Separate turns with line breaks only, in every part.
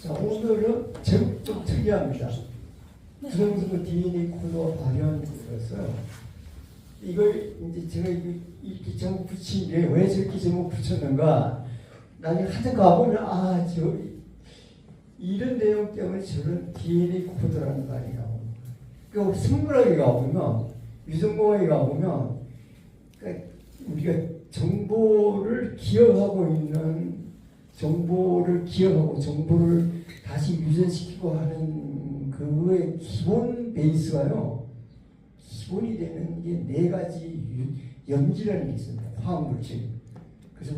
자, 오늘은 좀 특이합니다. 부정선거 DNA 코드 발현이었어요. 이걸 이제 제가 이렇게 제목 붙인 게 왜 저렇게 제목 붙였는가? 나중에 한참 가보면 이런 내용 때문에 저런 DNA 코드라는 거 아니라고. 그러니까 생물학에 가보면 위성공학에 가보면 그러니까 우리가 정보를 기억하고 정보를 다시 유전시키고 하는 그거의 기본 베이스가요. 기본이 되는 게 네 가지 염지라는 게 있습니다. 화학물질. 그래서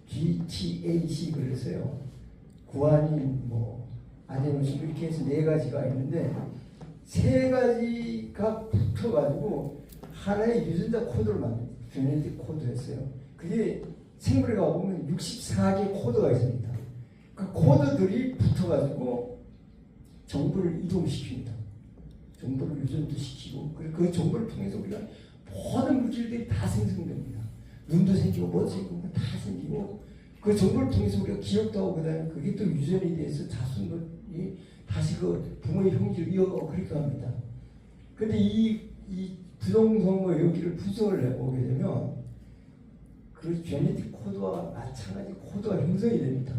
GTAC 그랬어요. 구아닌, 아데노신 이렇게 해서 네 가지가 있는데 세 가지가 붙어가지고 하나의 유전자 코드를 만듭니다. 제네틱 코드였어요. 그게 생물에 가보면 64개 코드가 있습니다. 그 코드들이 붙어가지고 정보를 이동시킵니다. 정보를 유전도 시키고, 그리고 그 정보를 통해서 우리가 모든 물질들이 다 생성됩니다. 눈도 생기고, 뭐도 생기고, 다 생기고, 그 정보를 통해서 우리가 기억도 하고, 그다음에 그게 또 유전이 돼서 자손이 다시 그 부모의 형질을 이어가고 그렇게 합니다. 근데 이 부정선거 여기를 분석을 해보게 되면 그 제네틱 코드와 마찬가지 코드가 형성이 됩니다.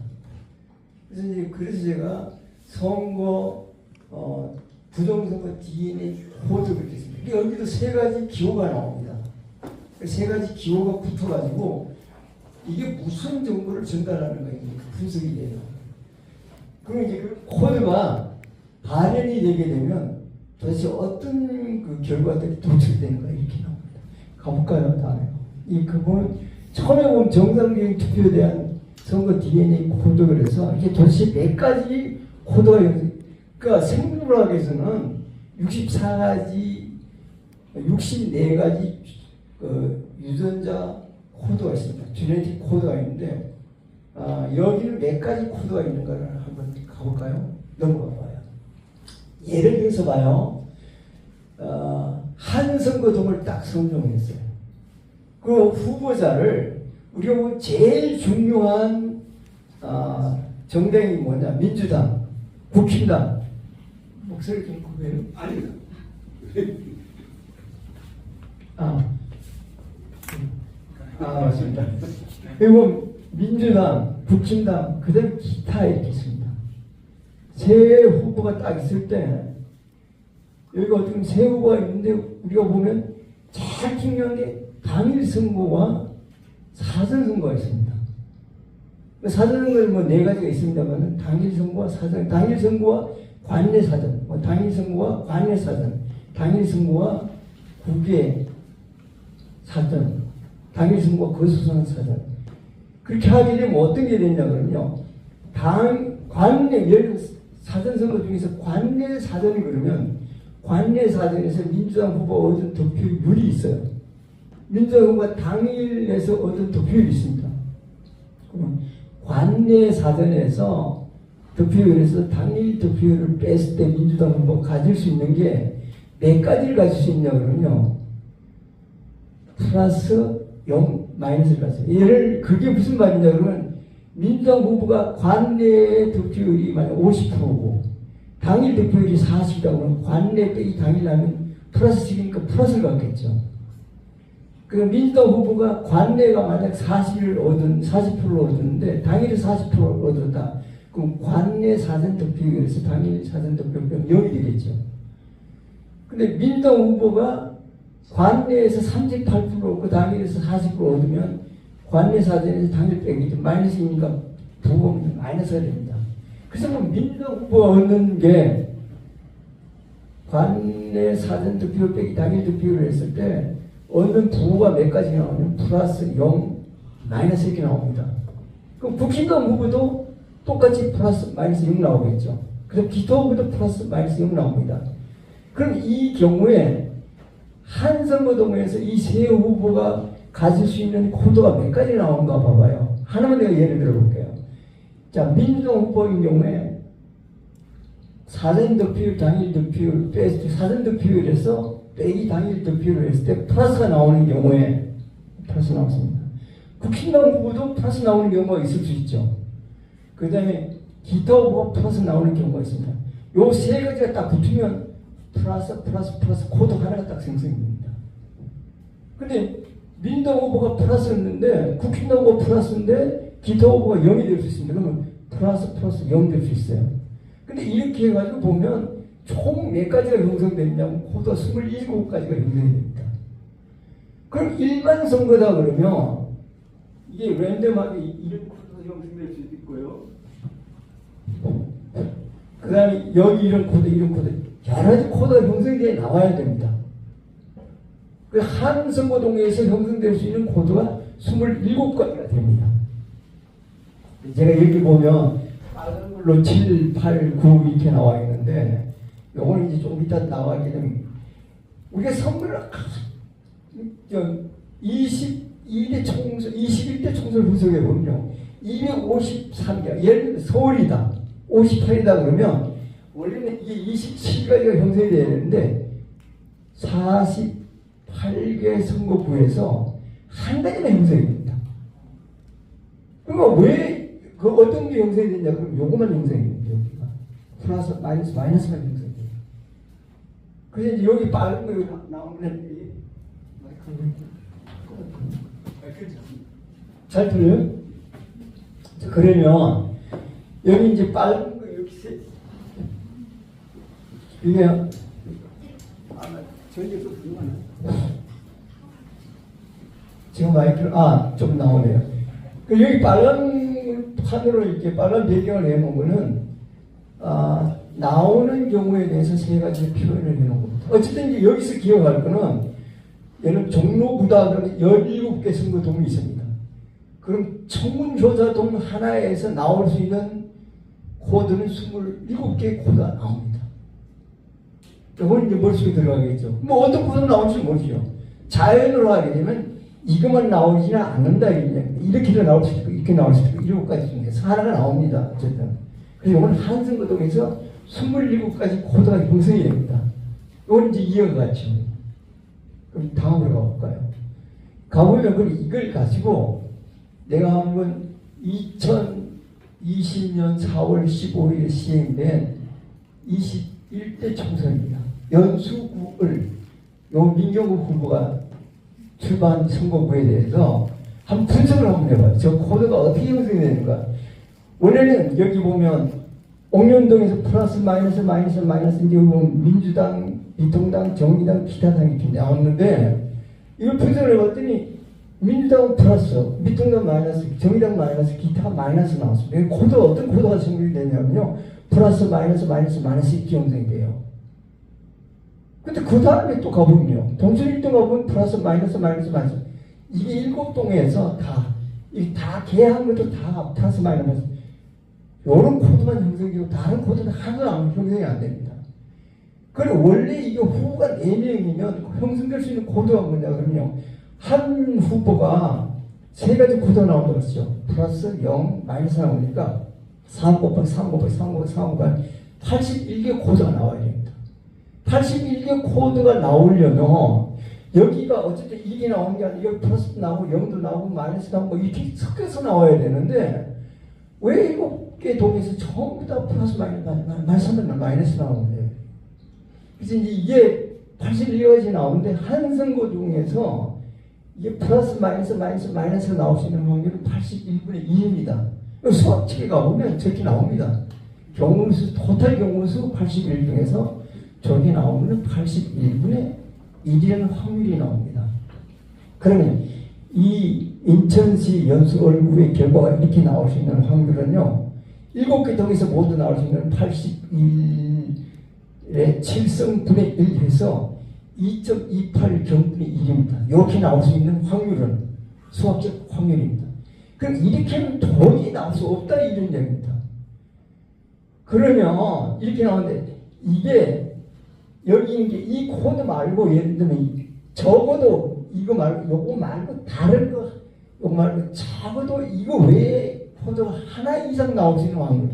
그래서 제가 선거 부정선거 DNA 코드를 했습니다. 여기도 세 가지 기호가 나옵니다. 세 가지 기호가 붙어가지고 이게 무슨 정보를 전달하는가 이게 분석이 돼요. 그럼 이제 그 코드가 발현이 되게 되면 도대체 어떤 그 결과들이 도출되는가 이렇게 나옵니다. 가볼까요? 다음에. 처음에 보면 정상적인 투표에 대한 선거 DNA 코드 그래서 이게 도대체 몇 가지 코드가 형성. 그러니까 생물학에서는 64가지 유전자 코드가 있습니다. 제네틱 코드가 있는데 여기는 몇 가지 코드가 있는가를 한번 가볼까요? 넘어가 봐요. 예를 들어서 봐요. 한 선거동을 딱 선정했어요. 그 후보자를 우리가 제일 중요한 정당이 뭐냐? 민주당, 국힘당. 목소리 좀 크게요?
아니다.
맞습니다. 그리고 민주당, 국힘당, 그다음 기타 이렇게 있습니다. 세 후보가 딱 있을 때 여기가 어떻게 세 후보가 있는데 우리가 보면 제일 중요한 게 당일 선거와 사전 선거가 있습니다. 사전 선거는 네 가지가 있습니다만 당일 선거와 사전, 당일 선거와 관내 사전, 당일 선거와 관내 사전, 당일 선거와 국외 사전, 당일 선거와 거소선 사전. 그렇게 하게 되면 어떤 게 되냐 그러면요. 관내 사전 선거 중에서 관내 사전이 그러면 관내 사전에서 민주당 후보가 얻은 득표율이 있어요. 민주당 후보가 당일에서 얻은 득표율이 있습니다. 그러면 관내 사전에서 득표율에서 당일 득표율을 뺐을 때 민주당 후보가 가질 수 있는 게 몇 가지를 가질 수 있냐 그러면요. 플러스 0, 마이너스를 가져요. 그게 무슨 말이냐 그러면 민주당 후보가 관내 득표율이 만약 50%고 당일 득표율이 40이다 그러면 관내 빼기 당일 하면 플러스 10이니까 플러스를 갖겠죠. 그 민주당 후보가 관내가 만약 40%를 얻었는데 당일에 40%를 얻었다. 그럼 관내 사전 득표율에서 당일 사전 득표율은 0이 되겠죠. 근데 민주당 후보가 관내에서 38% 얻고 당일에서 40% 얻으면 관내 사전에서 당일 빼기 마이너스이니까 부분 마이너스가 됩니다. 그래서 민주당 후보가 얻는 게 관내 사전 득표율 빼기 당일 득표율을 했을 때 얻는 부호가 몇 가지 나오면 플러스 0, 마이너스 이렇게 나옵니다. 그럼 국힘당 후보도 똑같이 플러스 마이너스 0 나오겠죠. 그래서 기타 후보도 플러스 마이너스 0 나옵니다. 그럼 이 경우에 한 선거동에서 이 세 후보가 가질 수 있는 코드가 몇 가지 나오는가 봐봐요. 하나만 내가 예를 들어 볼게요. 자, 민주당 후보인 경우에 사전 득표율, 당일 득표율, 사전 득표율에서 빼기 당일 득표율을 했을 때 플러스가 나오는 경우에 플러스 나왔습니다. 국힘당 후보도 플러스 나오는 경우가 있을 수 있죠. 그 다음에 기타 오버가 플러스 나오는 경우가 있습니다. 요 세 가지가 딱 붙으면 플러스 코드 하나가 딱 생성됩니다. 근데 민더 오버가 플러스였는데 쿠킹 오버 플러스인데 기타 오버가 0이 될 수 있습니다. 그러면 플러스 0 될 수 있어요. 근데 이렇게 해가지고 보면 총 몇 가지가 형성되냐면 코드가 27가지가 형성이 됩니다. 그럼 일반 선거다 그러면 이게 랜덤하게 이런 코드가 형성될 수도 있고요. 그 다음에 여기 이런 코드 여러 가지 코드가 형성되어 나와야 됩니다. 한 선거동에서 형성될 수 있는 코드가 27가지가 됩니다. 제가 여기 보면 빨간 걸로 7, 8, 9 이렇게 나와 있는데 요거는 이제 좀 이따 나가게 되면 우리가 선거를 21대 총선 분석해 보면요 253개 예를 들면 서울이다 58이다 그러면 원래는 이게 27가지가 형성이 되어야 되는데 48개 선거구에서 한 가지만 형성이 됩니다. 그러니까 왜 그 어떤 게 형성이 되냐 그럼 요거만 형성이 됩니다. 여기가 플러스 마이너스만 형성이 돼요. 그래서 이제 여기 빨간 거 나오면 잘 들려요? 그러면 여기 이제 빨간 거 이렇게 이게 아마 저희가 좀 불만해. 지금 마이크를 좀 나오네요. 여기 빨간 판으로 이렇게 빨간 배경을 해놓으면은 나오는 경우에 대해서 세 가지 표현을 해놓은 겁니다. 어쨌든 이제 여기서 기억할 거는 얘는 종로구다 그러면 17개 선거동이 있습니다. 그럼 청문조사동 하나에서 나올 수 있는 코드는 27개의 코드가 나옵니다. 이건 이제 머릿속에 들어가겠죠. 뭐 어떤 코드가 나올지 모르죠. 자연으로 하게 되면 이것만 나오지는 않는다. 이렇게도 나올 수 있고 이렇게 나올 수 있고 7가지 중에서 하나가 나옵니다. 어쨌든. 그래서 이건 한 선거동에서 27가지 코드가 형성이 됩니다. 이건 이제 이어가죠. 그럼 다음으로 가볼까요? 가보면 그럼 이걸 가지고 내가 한번 2020년 4월 15일에 시행된 21대 총선입니다. 연수구을 요 민경욱 후보가 출마한 선거구에 대해서 한 분석을 한번 해봐요. 저 코드가 어떻게 형성이 되는가. 원래는 여기 보면 옥년동에서 플러스 마이너스 이제 보면 민주당, 미통당, 정의당, 기타당이 이렇게 나왔는데 이걸 분석을 해봤더니 민주당은 플러스, 미통당 마이너스, 정의당 마이너스, 기타 마이너스 나왔습니다. 코드 어떤 코드가 생성이 되냐면요 플러스 마이너스 이렇게 형성이 돼요. 근데 그 다음에 또 가보면요 동선 1등 가보면 플러스 마이너스 이게 7동에서 다 개한 것도 다 플러스 마이너스 요런 코드만 형성되고 다른 코드는 하나도 형성이 안 됩니다. 그리고 원래 이게 후보가 4명이면 형성될 수 있는 코드가 뭐냐 그러면요 한 후보가 3가지 코드가 나온다고 했죠. 플러스 0, 마이너스 나오니까 3 곱하기 3 곱하기 3 곱하기 3 곱하기 81개 코드가 나와야 됩니다. 81개 코드가 나오려면 여기가 어쨌든 1이 나오는 게 아니라 여기 플러스도 나오고 0도 나오고 마이너스 나오고 이렇게 섞여서 나와야 되는데 왜 7개 동에서 전부 다 플러스 마이너스 나오는데 그래서 이제 이게 81가지 나오는데 한 선거 중에서 이게 플러스 마이너스가 나올 수 있는 확률은 81분의 2입니다. 수학책에 가보면 저렇게 나옵니다. 경우수, 토탈 경우수 81 중에서 저렇게 나오면 81분의 1이라는 확률이 나옵니다. 그러면 이 인천시 연수월구의 결과가 이렇게 나올 수 있는 확률은요 7개 동에서 모두 나올 수 있는 81의 7승분의 1 해서 2.28 경분의 1입니다. 이렇게 나올 수 있는 확률은 수학적 확률입니다. 그럼 이렇게는 도저히 나올 수 없다 이런 얘기입니다. 그러면 이렇게 나오는데 이게 여기 있는 게 이 코드 말고 예를 들면 적어도 이거 말고 요거 말고 다른 거 요거 말고 적어도 이거 외에 코드가 하나 이상 나올 수 있는 확률.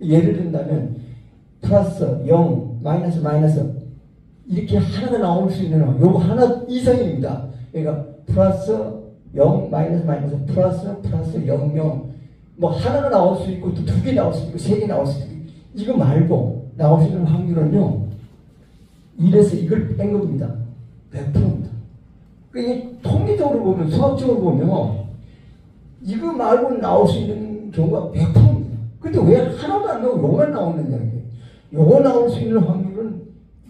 예를 든다면 플러스 0 마이너스 이렇게 하나가 나올 수 있는 요거 하나 이상입니다. 그러니까 플러스 0 마이너스 플러스 0 0 뭐 하나가 나올 수 있고 또 두 개 나올 수 있고 세 개 나올 수 있고 이거 말고 나올 수 있는 확률은요. 이래서 이걸 뺀 겁니다. 100%입니다. 그러니까 통계적으로 보면 수학적으로 보면 이거 말고 나올 수 있는 경우가 100%입니다. 근데 왜 하나도 안 나오고 요만 나오느냐 이게. 요거 나올 수 있는 확률은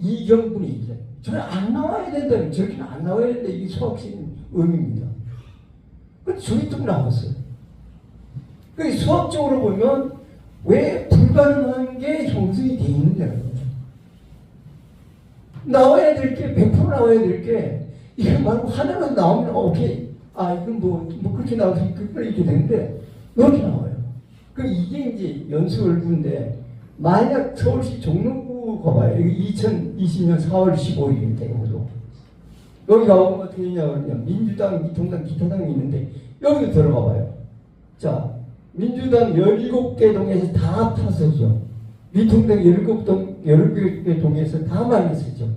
2경분의 2죠. 저는 안 나와야 된다는 저기는 안 나와야 된다. 이게 수학적인 의미입니다. 근데 저기 좀 나왔어요. 그 수학적으로 보면 왜 불가능한 게 형성이 되어 있느냐는 거죠. 나와야 될 게 100% 나와야 될 게 이거 말고 하나만 나오면 오케이. 아 이건 뭐 그렇게 나와서 이렇게 되는데 이렇게 나와요. 그럼 이게 이제 연수열분인데 만약 서울시 종로구 가봐요. 여기 2020년 4월 15일입니다. 이거도. 여기 가보면 어떻게 되냐면 민주당, 미통당, 기타당이 있는데 여기도 들어가봐요. 자, 민주당 17개 동에서 다 플러스죠. 미통당 17개 동에서 다 마이너스죠.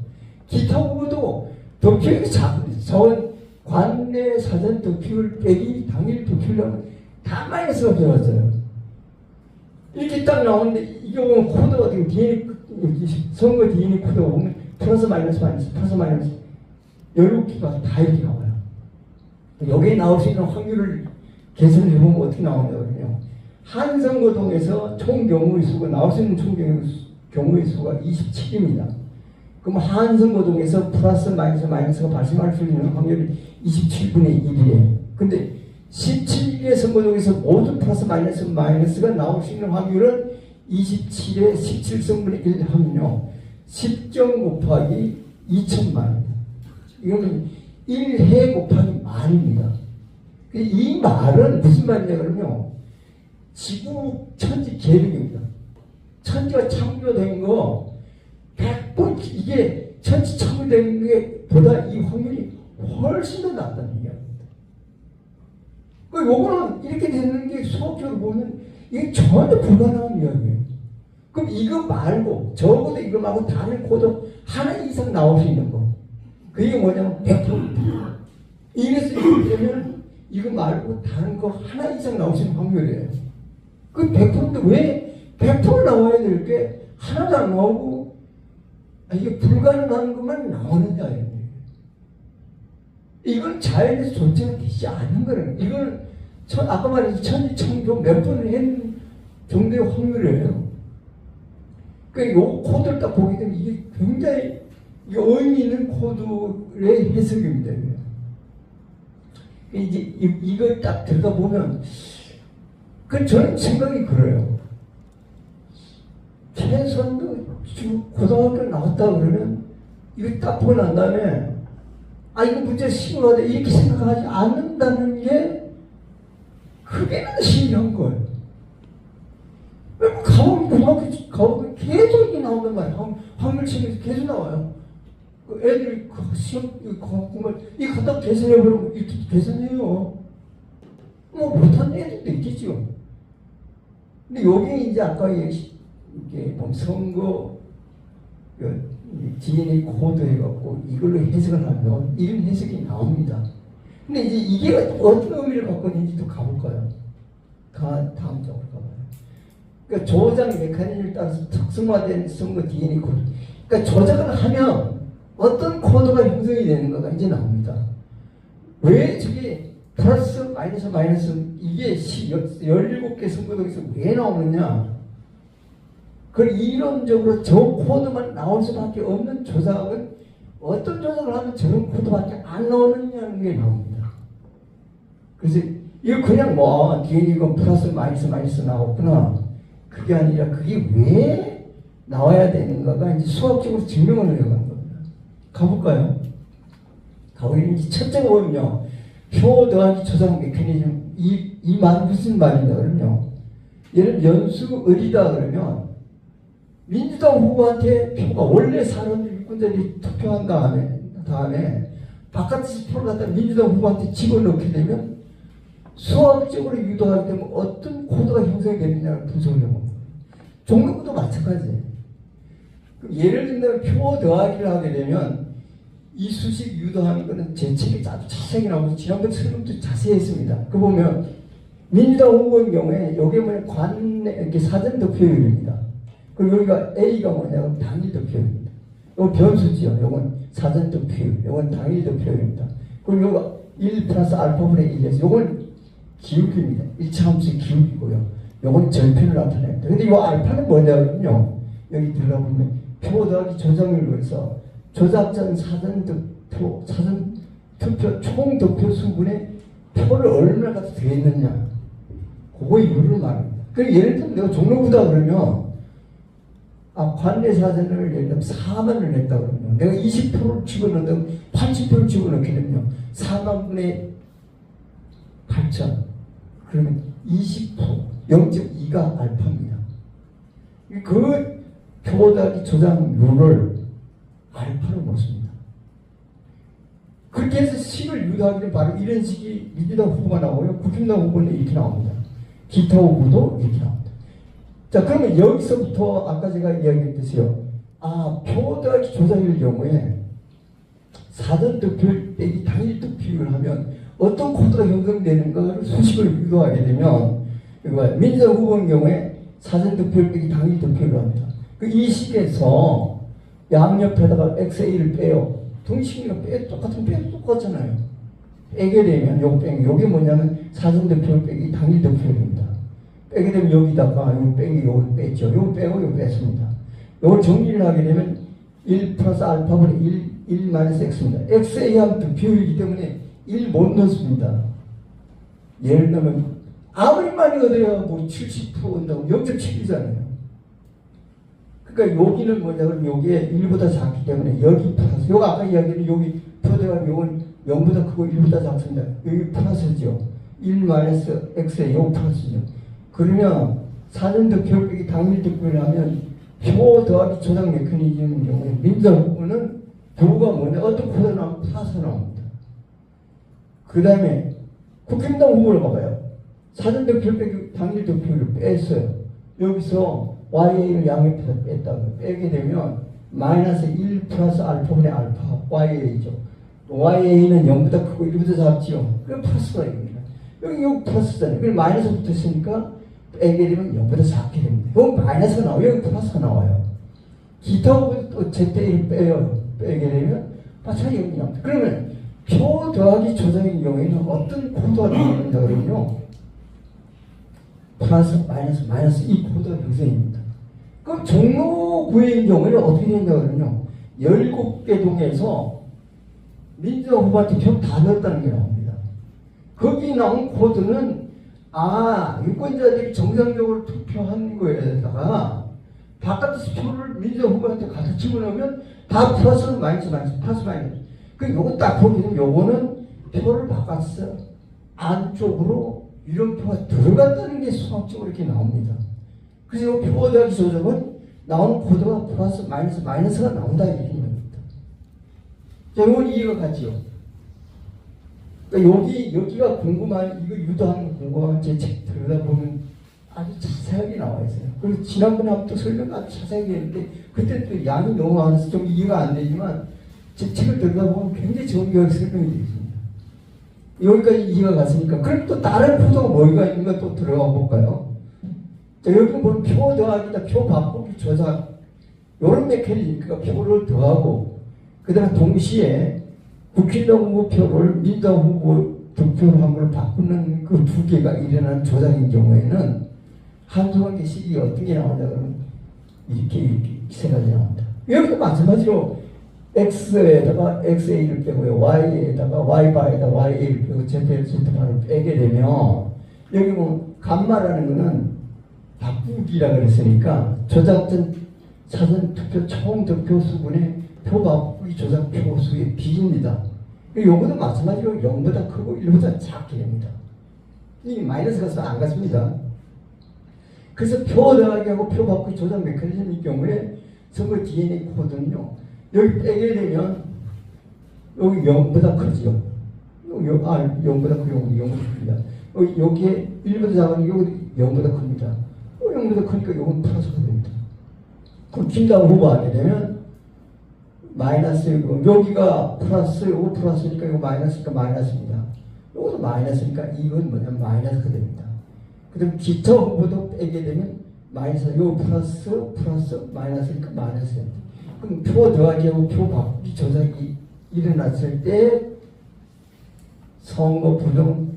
기타 후보도 득표율이 작은 관내 사전 득표율 빼기 당일 득표율은 다 마이너스가 들어갔어요. 이렇게 딱 나오는데 이게 보면 코드가 어떻게 DNA 선거 DNA 코드가 보면 플러스 마이너스 플러스 마이너스 17개가 다 이렇게 나와요. 여기에 나올 수 있는 확률을 계산해 보면 어떻게 나오냐면요. 한 선거동에서 총 경우의 수가 나올 수 있는 총 경우의 수가 27입니다. 그럼 한 선거동에서 플러스 마이너스가 발생할 수 있는 확률이 27분의 1이에요. 근데 17개 선거동에서 모든 플러스 마이너스가 나올 수 있는 확률은 27에 17승분의 1 하면요. 10점 곱하기 2000만입니다. 이거는 1해 곱하기 만입니다. 이 말은 무슨 말이냐 그러면요. 지구 천지 계획입니다. 천지가 창조된 거 100번 이게 천지 창조된 게 보다 이 확률이 훨씬 더 낮다는 얘기입니다. 요거는 이렇게 되는 게 수학적으로 보면 이게 전혀 불가능한 이야기예요. 그럼 이거 말고 적어도 이거 말고 다른 코드 하나 이상 나올 수 있는 거. 그게 뭐냐면 100%입니다. 이래서 이렇게 되면 이거 말고 다른 거 하나 이상 나올 수 있는 확률이에요. 그 100%인데 왜 100% 나와야 될 게 하나도 안 나오고 이게 불가능한 것만 나오느냐. 이건 자연에서 존재가 되지 않는 거예요. 이건 아까 말했듯이 천지창조 몇 번을 한 정도의 확률이에요. 그러니까 이 코드를 딱 보게 되면 이게 굉장히 의미 있는 코드의 해석입니다. 이제 이걸 딱 들여다보면 저는 생각이 그래요. 최소한도 지금 고등학교 나왔다 그러면 이거 딱 보고 난 다음에 이거 문제 심하다 이렇게 생각하지 않는다는 게 그게 신기한 거예요. 가보면 고등학교 가보면 계속 이게 나온단 말이에요. 확률 책에서 계속 나와요. 애들이 시험 공부를 이거 갖다 계산해보려고 이렇게 계산해요. 뭐 못하는 애들도 있겠죠. 근데 여기 이제 아까 이게 선거 DNA 코드 해갖고 이걸로 해석을 하면 이런 해석이 나옵니다. 근데 이제 이게 어떤 의미를 갖고 있는지 또 가볼까요? 다음 쪽으로 가봐요. 그러니까 조작 메커니즘에 따라서 특성화된 선거 DNA 코드. 그러니까 조작을 하면 어떤 코드가 형성이 되는 거가 이제 나옵니다. 왜 저게 플러스 마이너스 이게 17개 선거동에서 왜 나오느냐? 그 이론적으로 저 코드만 나올 수밖에 없는 조작은 어떤 조작을 하면 저런 코드밖에 안 나오느냐는 게 나옵니다. 그래서 이거 그냥 DNA가 플러스 마이너스 나왔구나. 그게 아니라 그게 왜 나와야 되는가가 이제 수학적으로 증명을 하려고 하는 겁니다. 가볼까요? 가보면 이제 첫째가 보면요. 표 더하기 조작 메커니즘 이 말 무슨 말이냐 그러면요. 예를 연수 을이다 그러면 민주당 후보한테 표가 원래 사람들 유권자들이 투표한 다음에 바깥에서 표를 갖다 민주당 후보한테 집어넣게 되면 수학적으로 유도하게 되면 어떤 코드가 형성이 되느냐를 분석을 해봅니다. 종로구도 마찬가지예요. 예를 들면 표 더하기를 하게 되면 이 수식 유도하는 것은 제 책에 아주 자세하게 나오고 지난번 설명도 자세히 했습니다. 그 보면 민주당 후보의 경우에 여기 뭐냐 이렇게 사전 득표율입니다. 그리고 여기가 A가 뭐냐면 당일 득표율입니다. 이건 변수지요. 이건 사전 득표율, 이건 당일 득표율입니다. 그리고 이거 1 플러스 알파분의 1에서 이건 기울기입니다. 1차함수 기울기고요. 이건 절편을 나타냅니다. 근데 이 알파는 뭐냐면요. 여기 들어보면 표 더하기 조작률로 해서 조작 전 사전 득표, 사전 투표 총 득표 수분에 표를 얼마나 갖다 더했느냐. 그거의 이유를 말합니다. 그러니까 예를 들면 내가 종로구다 그러면 관내 사전을 예를 들면 4만을 냈다 그러면 내가 20%를 집어넣는다면 80%를 집어넣게 되면 4만 분의 8천 그러면 20% 0.2가 알파입니다. 그 표다기 조작률을 알파로 놓습니다. 그렇게 해서 식을 유도하기는 바로 이런 식이 민주당 후보가 나오고요. 국힘당 후보는 이렇게 나옵니다. 기타 후보도 이렇게 나옵니다. 자, 그러면 여기서부터 아까 제가 이야기했듯이요. 표 더하기 조작일 경우에 사전 득표율 빼기 당일 득표율을 하면 어떤 코드가 형성되는가를 수식을 유도하게 되면 민주당 후보의 경우에 사전 득표율 빼기 당일 득표율을 합니다. 이 식에서 양옆에다가 XA를 빼요. 등식이가 똑같은 빼도 똑같잖아요. 빼게 되면 요게 뭐냐면 사전 득표율 빼기 당일 득표율입니다. 빼게 되면 여기다가 요 빼기 요걸 뺐죠. 요 빼고 요 뺐습니다. 요걸 정리를 하게 되면 1 플러스 알파분의 1 마이너스 x입니다. x에 의한 득표율이기 때문에 1 못 넣습니다. 예를 들면 아무리 많이 얻어야 뭐 70% 온다고 0.7이잖아요. 그러니까 여기는 뭐냐 그러면 여기에 1보다 작기 때문에 여기 플러스 요거 아까 이야기는 여기 표대가 요건 0보다 크고 1보다 작습니다. 여기 플러스죠. 1 마이너스 x에 요 플러스죠. 그러면 사전 득표율 빼기 당일 득표율을 하면 표 더하기 조작 메커니즘의 경우에 민주당 후보는 표가 뭐냐 어떤 코드가 나오면 플러스 나옵니다. 그 다음에 국힘당 후보를 봐봐요. 사전 득표율 빼기 당일 득표율을 뺐어요. 여기서 YA를 양옆에서 뺐다고 빼게 되면 마이너스 1 플러스 알파분의 알파 YA죠. YA는 0보다 크고 1보다 작지요. 그럼 플러스가 됩니다. 여기 플러스잖아요. 그럼 마이너스 붙었으니까 빼게 되면 0보다 작게 됩니다. 여기 마이너스가 나와요. 여기 플러스가 나와요. 기타 부분 또 ZA를 빼요. 빼게 되면 마찬가지 0이 나옵니다. 그러면 표 더하기 조작인 경우에는 어떤 코드가 나오는가 그러면요. 플러스 마이너스 이 코드가 형성입니다. 그럼 종로구의 경우에는 어떻게 되는가 그러면요. 17개 동에서 민주당 후보한테 표 다 넣었다는 게 나옵니다. 거기 나온 코드는 유권자들이 정상적으로 투표한 거에다가 바깥에서 표를 민주당 후보한테 가서 집어넣으면 다 플러스 마이너스 플러스 마이너스. 그 요거 딱 보게 되면 요거는 표를 바꿨어. 안쪽으로 유령표가 들어간다는 게 수학적으로 이렇게 나옵니다. 그래서 이 표 더하기 조작은 나오는 코드가 플러스 마이너스가 나온다 이렇게 얘기합니다. 자, 이건 이해가 가지요. 그러니까 여기가 궁금한 이거 유도하는 거 궁금한 제 책 들여다보면 아주 자세하게 나와 있어요. 그리고 지난번에 한번 또 설명 아주 자세하게 했는데 그때 또 양이 너무 많아서 좀 이해가 안 되지만 제 책을 들여다보면 굉장히 정교하게 설명이 되어 있습니다. 여기까지 이해가 갔으니까 그럼 또 다른 코드가 뭐가 있는가 또 들어가 볼까요? 자, 여기 보면 표 더하기다 표 바꾸기 조작 이런 메커니즘이니까 표를 더하고 그 다음에 동시에 국힘당 후보 표를 민주당 후보 득표로 한 걸 바꾸는 그 두 개가 일어나는 조작인 경우에는 함수관계 식이 어떤 게 나오냐 그러면 이렇게 세 가지 나옵니다. 여기도 마찬가지로 x에다가 xa를 빼고요. y에다가 y바에다 ya를 빼고 z를 z바를 빼게 되면 여기 뭐 감마라는 거는 바꾸기라 그랬으니까 조작전 사전 투표 총 득표 수분의 표 바꾸기 조작 표 수의 비입니다. 요거도 마찬가지로 0보다 크고 1보다 작게 됩니다. 이 마이너스 가서 안 갔습니다. 그래서 표 더하기하고 표 바꾸기 조작 메커니즘일 경우에 선거 DNA 코드는요. 여기 빼게 되면 여기 0보다 크죠. 0보다 크고 0보다 큽니다. 여기에 1보다 작은 여기 0보다 큽니다. 0보다 크니까 요건 플러스가 됩니다. 그럼 김당 후보 하게 되면 마이너스이고 여기가 플러스 요거 플러스니까 요거 마이너스니까 마이너스입니다. 요것도 마이너스니까 이건 뭐냐면 마이너스가 됩니다. 그다음 기타 후보도 빼게 되면 마이너스, 요 플러스 마이너스니까 마이너스 됩니다. 그럼 표 더하기하고 표 바꾸기 조작이 일어났을 때 선거 부정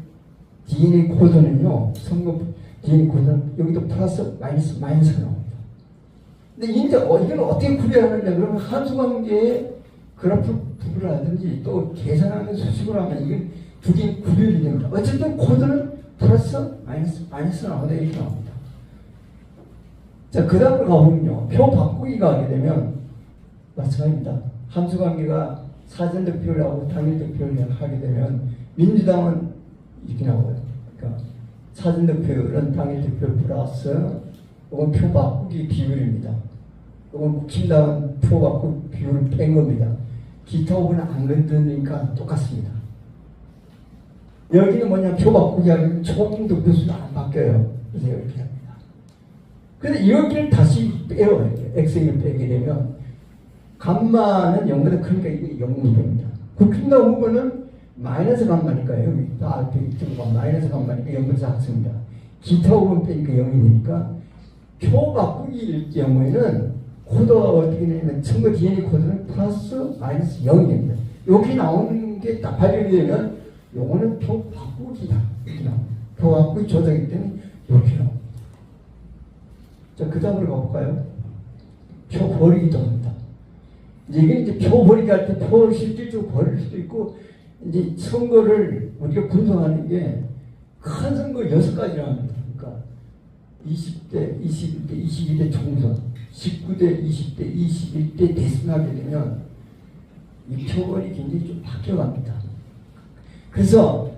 DNA 코드는요, 선거 DNA 코드는 여기도 플러스 마이너스가 나옵니다. 근데 이제 이걸 어떻게 구별하느냐 그러면 함수관계의 그래프 구별을 하든지 또 계산하는 수식으로 하면 이게 두 개 구별이 됩니다. 어쨌든 코드는 플러스 마이너스 나오다 이렇게 나옵니다. 자, 그 다음으로 가보면요, 표 바꾸기가 하게 되면 마찬가지입니다. 함수관계가 사전 득표를 하고 당일 득표를 하게 되면 민주당은 이렇게 나와요. 그러니까 사전 득표율은 당일 득표 플러스 이건 표 바꾸기 비율입니다. 이건 국힘당은 표 바꾸기 비율을 뺀 겁니다. 기타 후보는 안 건드니까 똑같습니다. 여기는 뭐냐, 표 바꾸기 하면 총 득표수가 안 바뀌어요. 그래서 이렇게 합니다. 근데 여기를 다시 빼요. x를 빼게 되면 감마는 0보다 크니까 이게 0이 됩니다. 국힘당 후보는 마이너스 감마니까요. 여기 다 앞에 있던 마이너스 감마니까 0보다 작습니다. 기타 후보는 빼니까 0이 되니까 표 바꾸기일 경우에는 코드가 어떻게 되냐면 선거 DNA 코드는 플러스 마이너스 0이 됩니다. 여기 나오는 게 딱 발견이 되면 요거는 표 바꾸기다 이렇게 나옵니다. 표 바꾸기 조작이기 때문에 이렇게 나옵니다. 자, 그 다음으로 가볼까요? 표 버리기도 합니다. 이게 이제 표 버리기 할 때 표를 실질적으로 버릴 수도 있고, 이제 선거를 우리가 분석하는 게 큰 선거 6가지나 합니다. 그러니까 20대, 21대, 22대 총선, 19대, 20대, 21대 대선하게 되면 이 표본이 굉장히 좀 바뀌어갑니다. 그래서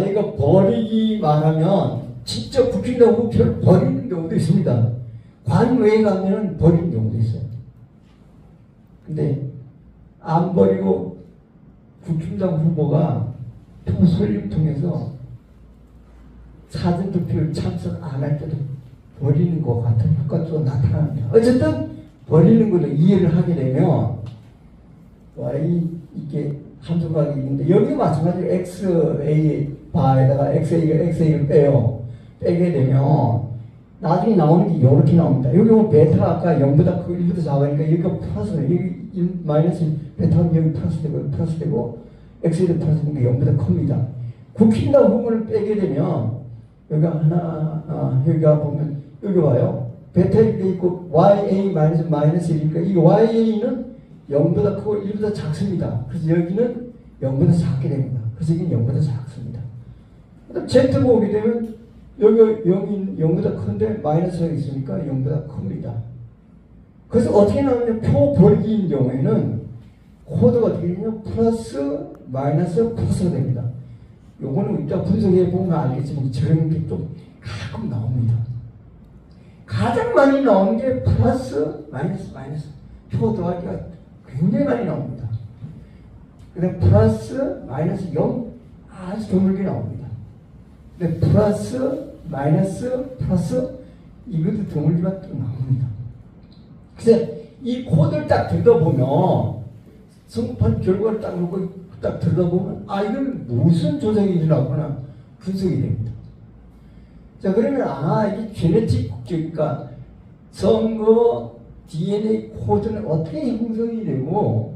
이거 버리기 말하면 진짜 국힘당 후보표를 버리는 경우도 있습니다. 관외에 가면 버리는 경우도 있어요. 근데 안 버리고 국힘당 후보가 표 설립 통해서 사전투표를 참석 안 할 때도 버리는 것 같은 효과도 나타납니다. 어쨌든 버리는 걸로 이해를 하게 되면 이게 함수각이 있는데 여기 마찬가지로 XA 바에다가 XA를 빼요. 빼게 되면 나중에 나오는 게 이렇게 나옵니다. 여기 보면 베타 아까 0보다 크고 1보다 작으니까 여기가 플러스는 여기 1 마이너스 베타는 여기 플러스 되고 XA도 플러스 되니까 0보다 큽니다. 국힘당 후보를 빼게 되면 여기가 하나 여기가 보면 여기 봐요. 베타 이렇게 있고 YA 마이너스 1이니까 이 YA는 0보다 크고 1보다 작습니다. 그래서 여기는 0보다 작게 됩니다. 그래서 이게 0보다 작습니다. 그다음 Z 보게 되면 여기 0보다 큰데 마이너스가 있으니까 0보다 큽니다. 그래서 어떻게 나오냐면 표 버리기인 경우에는 코드가 어떻게 되냐면 플러스 마이너스 플러스가 됩니다. 요거는 이따 분석해 보면 알겠지만 저런 게 좀 가끔 나옵니다. 가장 많이 나오는 게 플러스 마이너스 표 더하기가 굉장히 많이 나옵니다. 그다음 플러스 마이너스 0 아주 드물게 나옵니다. 근데 플러스 마이너스 플러스 이것도 드물지만 또 나옵니다. 그래서 이 코드를 딱 들여다보면 선거판 결과를 딱 놓고 딱 들여다보면 이건 무슨 조작이 일어나거나 분석이 됩니다. 자, 그러면 이게 제네틱 그러니까 선거 DNA 코드는 어떻게 형성이 되고,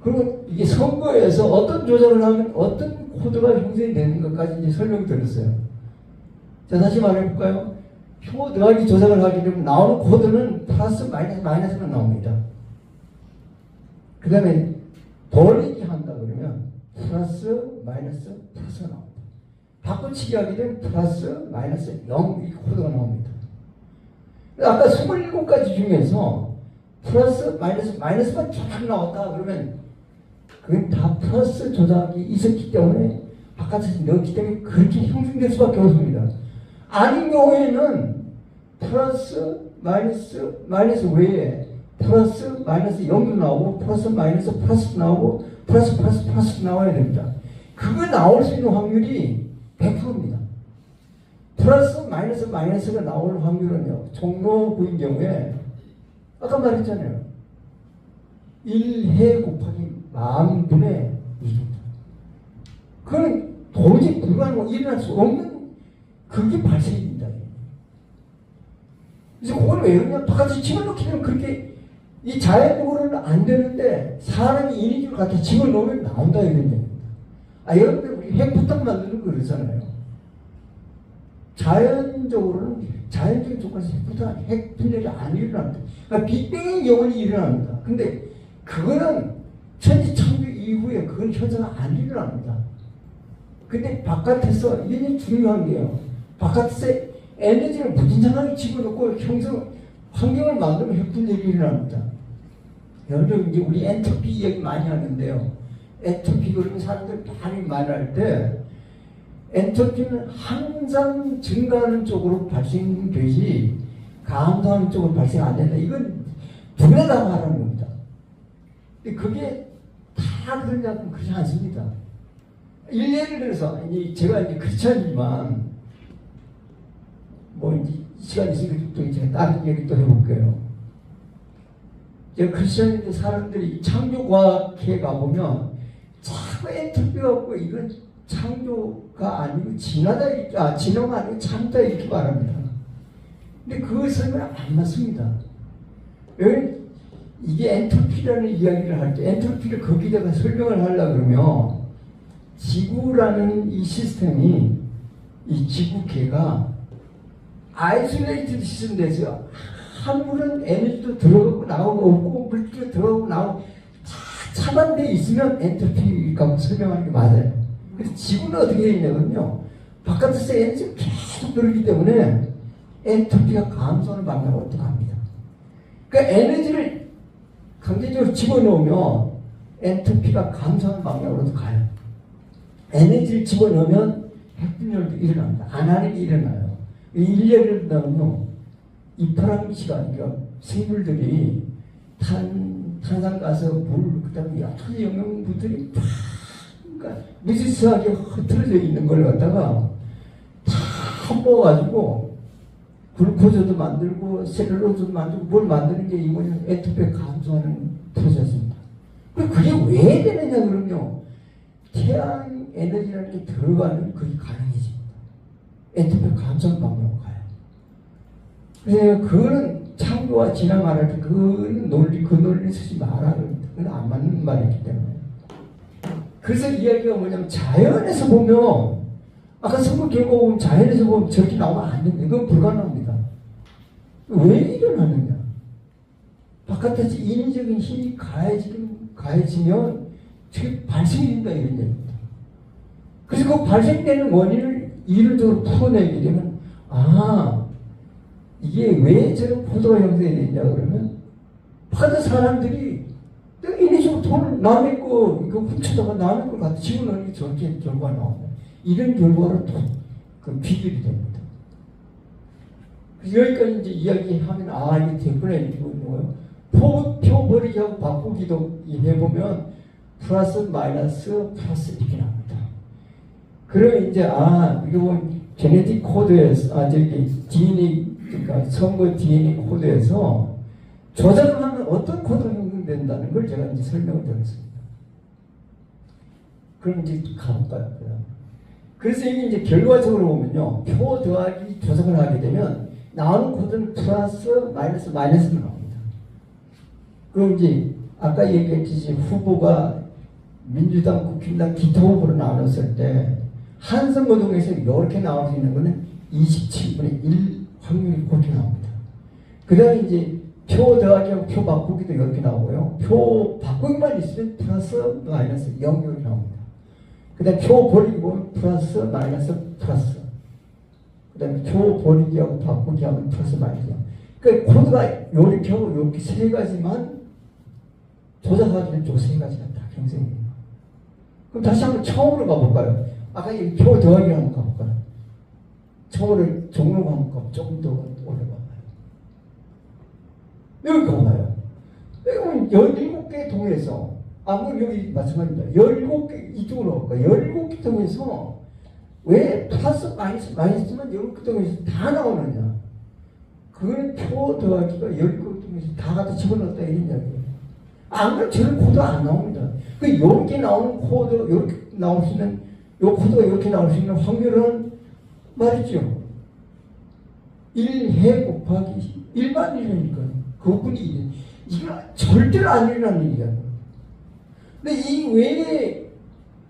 그리고 이게 선거에서 어떤 조작을 하면 어떤 코드가 형성이 되는 것까지 이제 설명드렸어요. 자, 다시 말해볼까요? 표 더하기 조작을 하게 되면 나오는 코드는 플러스 마이너스가 나옵니다. 그 다음에 버리기 한다 그러면 플러스 플러스가 나옵니다. 바꿔치기 하게 되면 플러스 마이너스 0 이 코드가 나옵니다. 아까 27가지 중에서 플러스 마이너스만 쫙 나왔다 그러면 그게 다 플러스 조작이 있었기 때문에 바깥에서 넣었기 때문에 그렇게 형성될 수밖에 없습니다. 아닌 경우에는 플러스 마이너스 외에 플러스 마이너스 0도 나오고 플러스 플러스도 나오고 플러스 나와야 됩니다. 그거 나올 수 있는 확률이 100%입니다. 플러스 마이너스가 나올 확률은요, 종로구인 경우에 아까 말했잖아요. 1해 곱하기 10,000분의 2입니다. 그건 도저히 불가능하고 일어날 수 없는 그게 발생입니다. 그래서 그걸 왜 그러냐? 바깥에 집어넣게 되면 그렇게 이 자연적으로는 안 되는데 사람이 인위적으로 갖다 집어넣으면 나온다 이런 얘기입니다. 여러분들 우리 핵부탁 만드는 거 그러잖아요. 자연적인 조건에서 핵 분열이 안 일어납니다. 그러니까 빅뱅의 영원히 일어납니다. 근데 그거는 천지창조 이후에 그건 현상은 안 일어납니다. 근데 바깥에서 이게 중요한 게요. 바깥에서 에너지를 무진장하게 집어넣고 환경을 만들면 핵분열이 일어납니다. 여러분 이제 우리 엔트로피 이야기 많이 하는데요. 엔트로피 그러면 사람들 많이 말할 때 엔트로피는 항상 증가하는 쪽으로 발생되지 감소하는 쪽으로 발생 안 된다. 이건 누구나 다 말하는 겁니다. 근데 그게 다 그러냐면 그렇지 않습니다. 예를 들어서 제가 이제 크리스천이지만 뭐 이제 시간 있으니까 또 이제 다른 얘기 또 해볼게요. 제가 크리스천인데 사람들이 창조과학회 가보면 자꾸 엔트로피가 없고 이건 창조가 아니고 진화가 아니고 창조다 이렇게 말합니다. 근데 그 설명은 안 맞습니다. 왜 이게 엔트로피라는 이야기를 할 때 엔트로피를 거기다가 설명을 하려고 그러면 지구라는 이 시스템이 이 지구계가 아이솔레이티드 시스템 돼서 한 물은 에너지도 들어가고 나오고 없고 물질도 들어가고 나오고 다 차단되어 있으면 엔트로피라고 설명하는 게 맞아요. 그래서 지구는 어떻게 되냐면요. 바깥에서 에너지가 계속 들어오기 때문에 엔트로피가 감소하는 방향으로 어떡합니다. 그러니까 에너지를 강제적으로 집어넣으면 엔트로피가 감소하는 방향으로도 가요. 에너지를 집어넣으면 핵분열도 일어납니다. 안 하는 게 일어나요. 예를 들면요. 이파랑기시가 그러니까 생물들이 탄산가스, 물, 그 다음에 여러 가지 영양분들이 그러니까 무질서하게 흐트러져 있는 걸 갖다가 다 모아가지고 글루코즈도 만들고 셀룰로즈도 만들고 뭘 만드는 게 이거는 엔트로피 감소하는 프로세스입니다. 그게 왜 되느냐 그러면요. 태양 에너지라는 게 들어가는 그게 가능해집니다. 엔트로피 감소하는 방향으로 가요. 그래서 그거는 창조와 진화 말할 때 그 논리 쓰지 말아야 합니다. 그건 안 맞는 말이기 때문에. 그래서 이야기가 뭐냐면 자연에서 보면 아까 성경 결과 보면 자연에서 보면 저렇게 나오면 안 됩니다. 이건 불가능합니다. 왜 일어나느냐? 바깥에서 인위적인 힘이 가해지면 저게 발생이 된다 이런 얘기입니다. 그래서 그 발생되는 원인을 이론적으로 풀어내게 되면 이게 왜 저런 포도가 형성이 되냐 그러면 바깥 사람들이 인위적으로 돈을 남의 거 이거 훔쳐다가 남의 걸 갖다 집어넣는 게 저렇게 결과가 나옵니다. 이런 결과로 또 그 비결이 됩니다. 그래서 여기까지 이제 이야기하면 이게 대표에 이거 뭐예요? 표 버리기하고 바꾸기도 해보면 플러스 마이너스 이렇게 나옵니다. 그러면 이제 이거 보면 제네틱 코드에서 DNA 그러니까 선거 DNA 코드에서 조작을 하면 어떤 코드가 형성된다는 걸 제가 이제 설명을 드렸습니다. 그럼 이제 가볼까요? 그래서 이게 이제 결과적으로 보면요. 표 더하기 조작을 하게 되면 나오는 코드는 플러스 마이너스로 나옵니다. 그럼 이제 아까 얘기했듯이 후보가 민주당, 국힘당 기타 후보로 나눴을 때 한 선거동에서 이렇게 나올 수 있는 거는 27분의 1 확률이 그렇게 나옵니다. 그 다음에 이제 표 더하기하고 표 바꾸기도 이렇게 나오고요. 표 바꾸기만 있으면 플러스 마이너스 0 이렇게 나옵니다. 그 다음에 표 버리기 보면 플러스 마이너스 플러스. 그 다음에 표 버리기하고 바꾸기하고 플러스 마이너스. 그러니까 코드가 이렇게 하고 이렇게 세 가지만 조작하기는 세 가지가 다 형성돼요. 그럼 다시 한번 처음으로 가볼까요? 아까 이 표 더하기 한번 가볼까요? 처음으로 종로가 한번 가볼까요? 조금 더 올려봐봐요. 여기 가봐요. 여기 17개 동에서 그럼 여기 마찬가지입니다. 17개 이쪽으로 가볼까요? 17개 동에서 왜 플러스 마이너스만 17개 동에서 다 나오느냐? 그거는 표 더하기가 17개 동에서 다 갖다 집어넣었다 이런 이야기예요. 안 그러면 저런 코드 안 나옵니다. 이렇게 나오는 코드, 이렇게 나올 수 있는, 요 코드가 이렇게 나올 수 있는 확률은 말이죠. 1해 곱하기 1만 일이니까요. 그분이 이거 절대로 안 일어나는 일이야. 근데 이 외에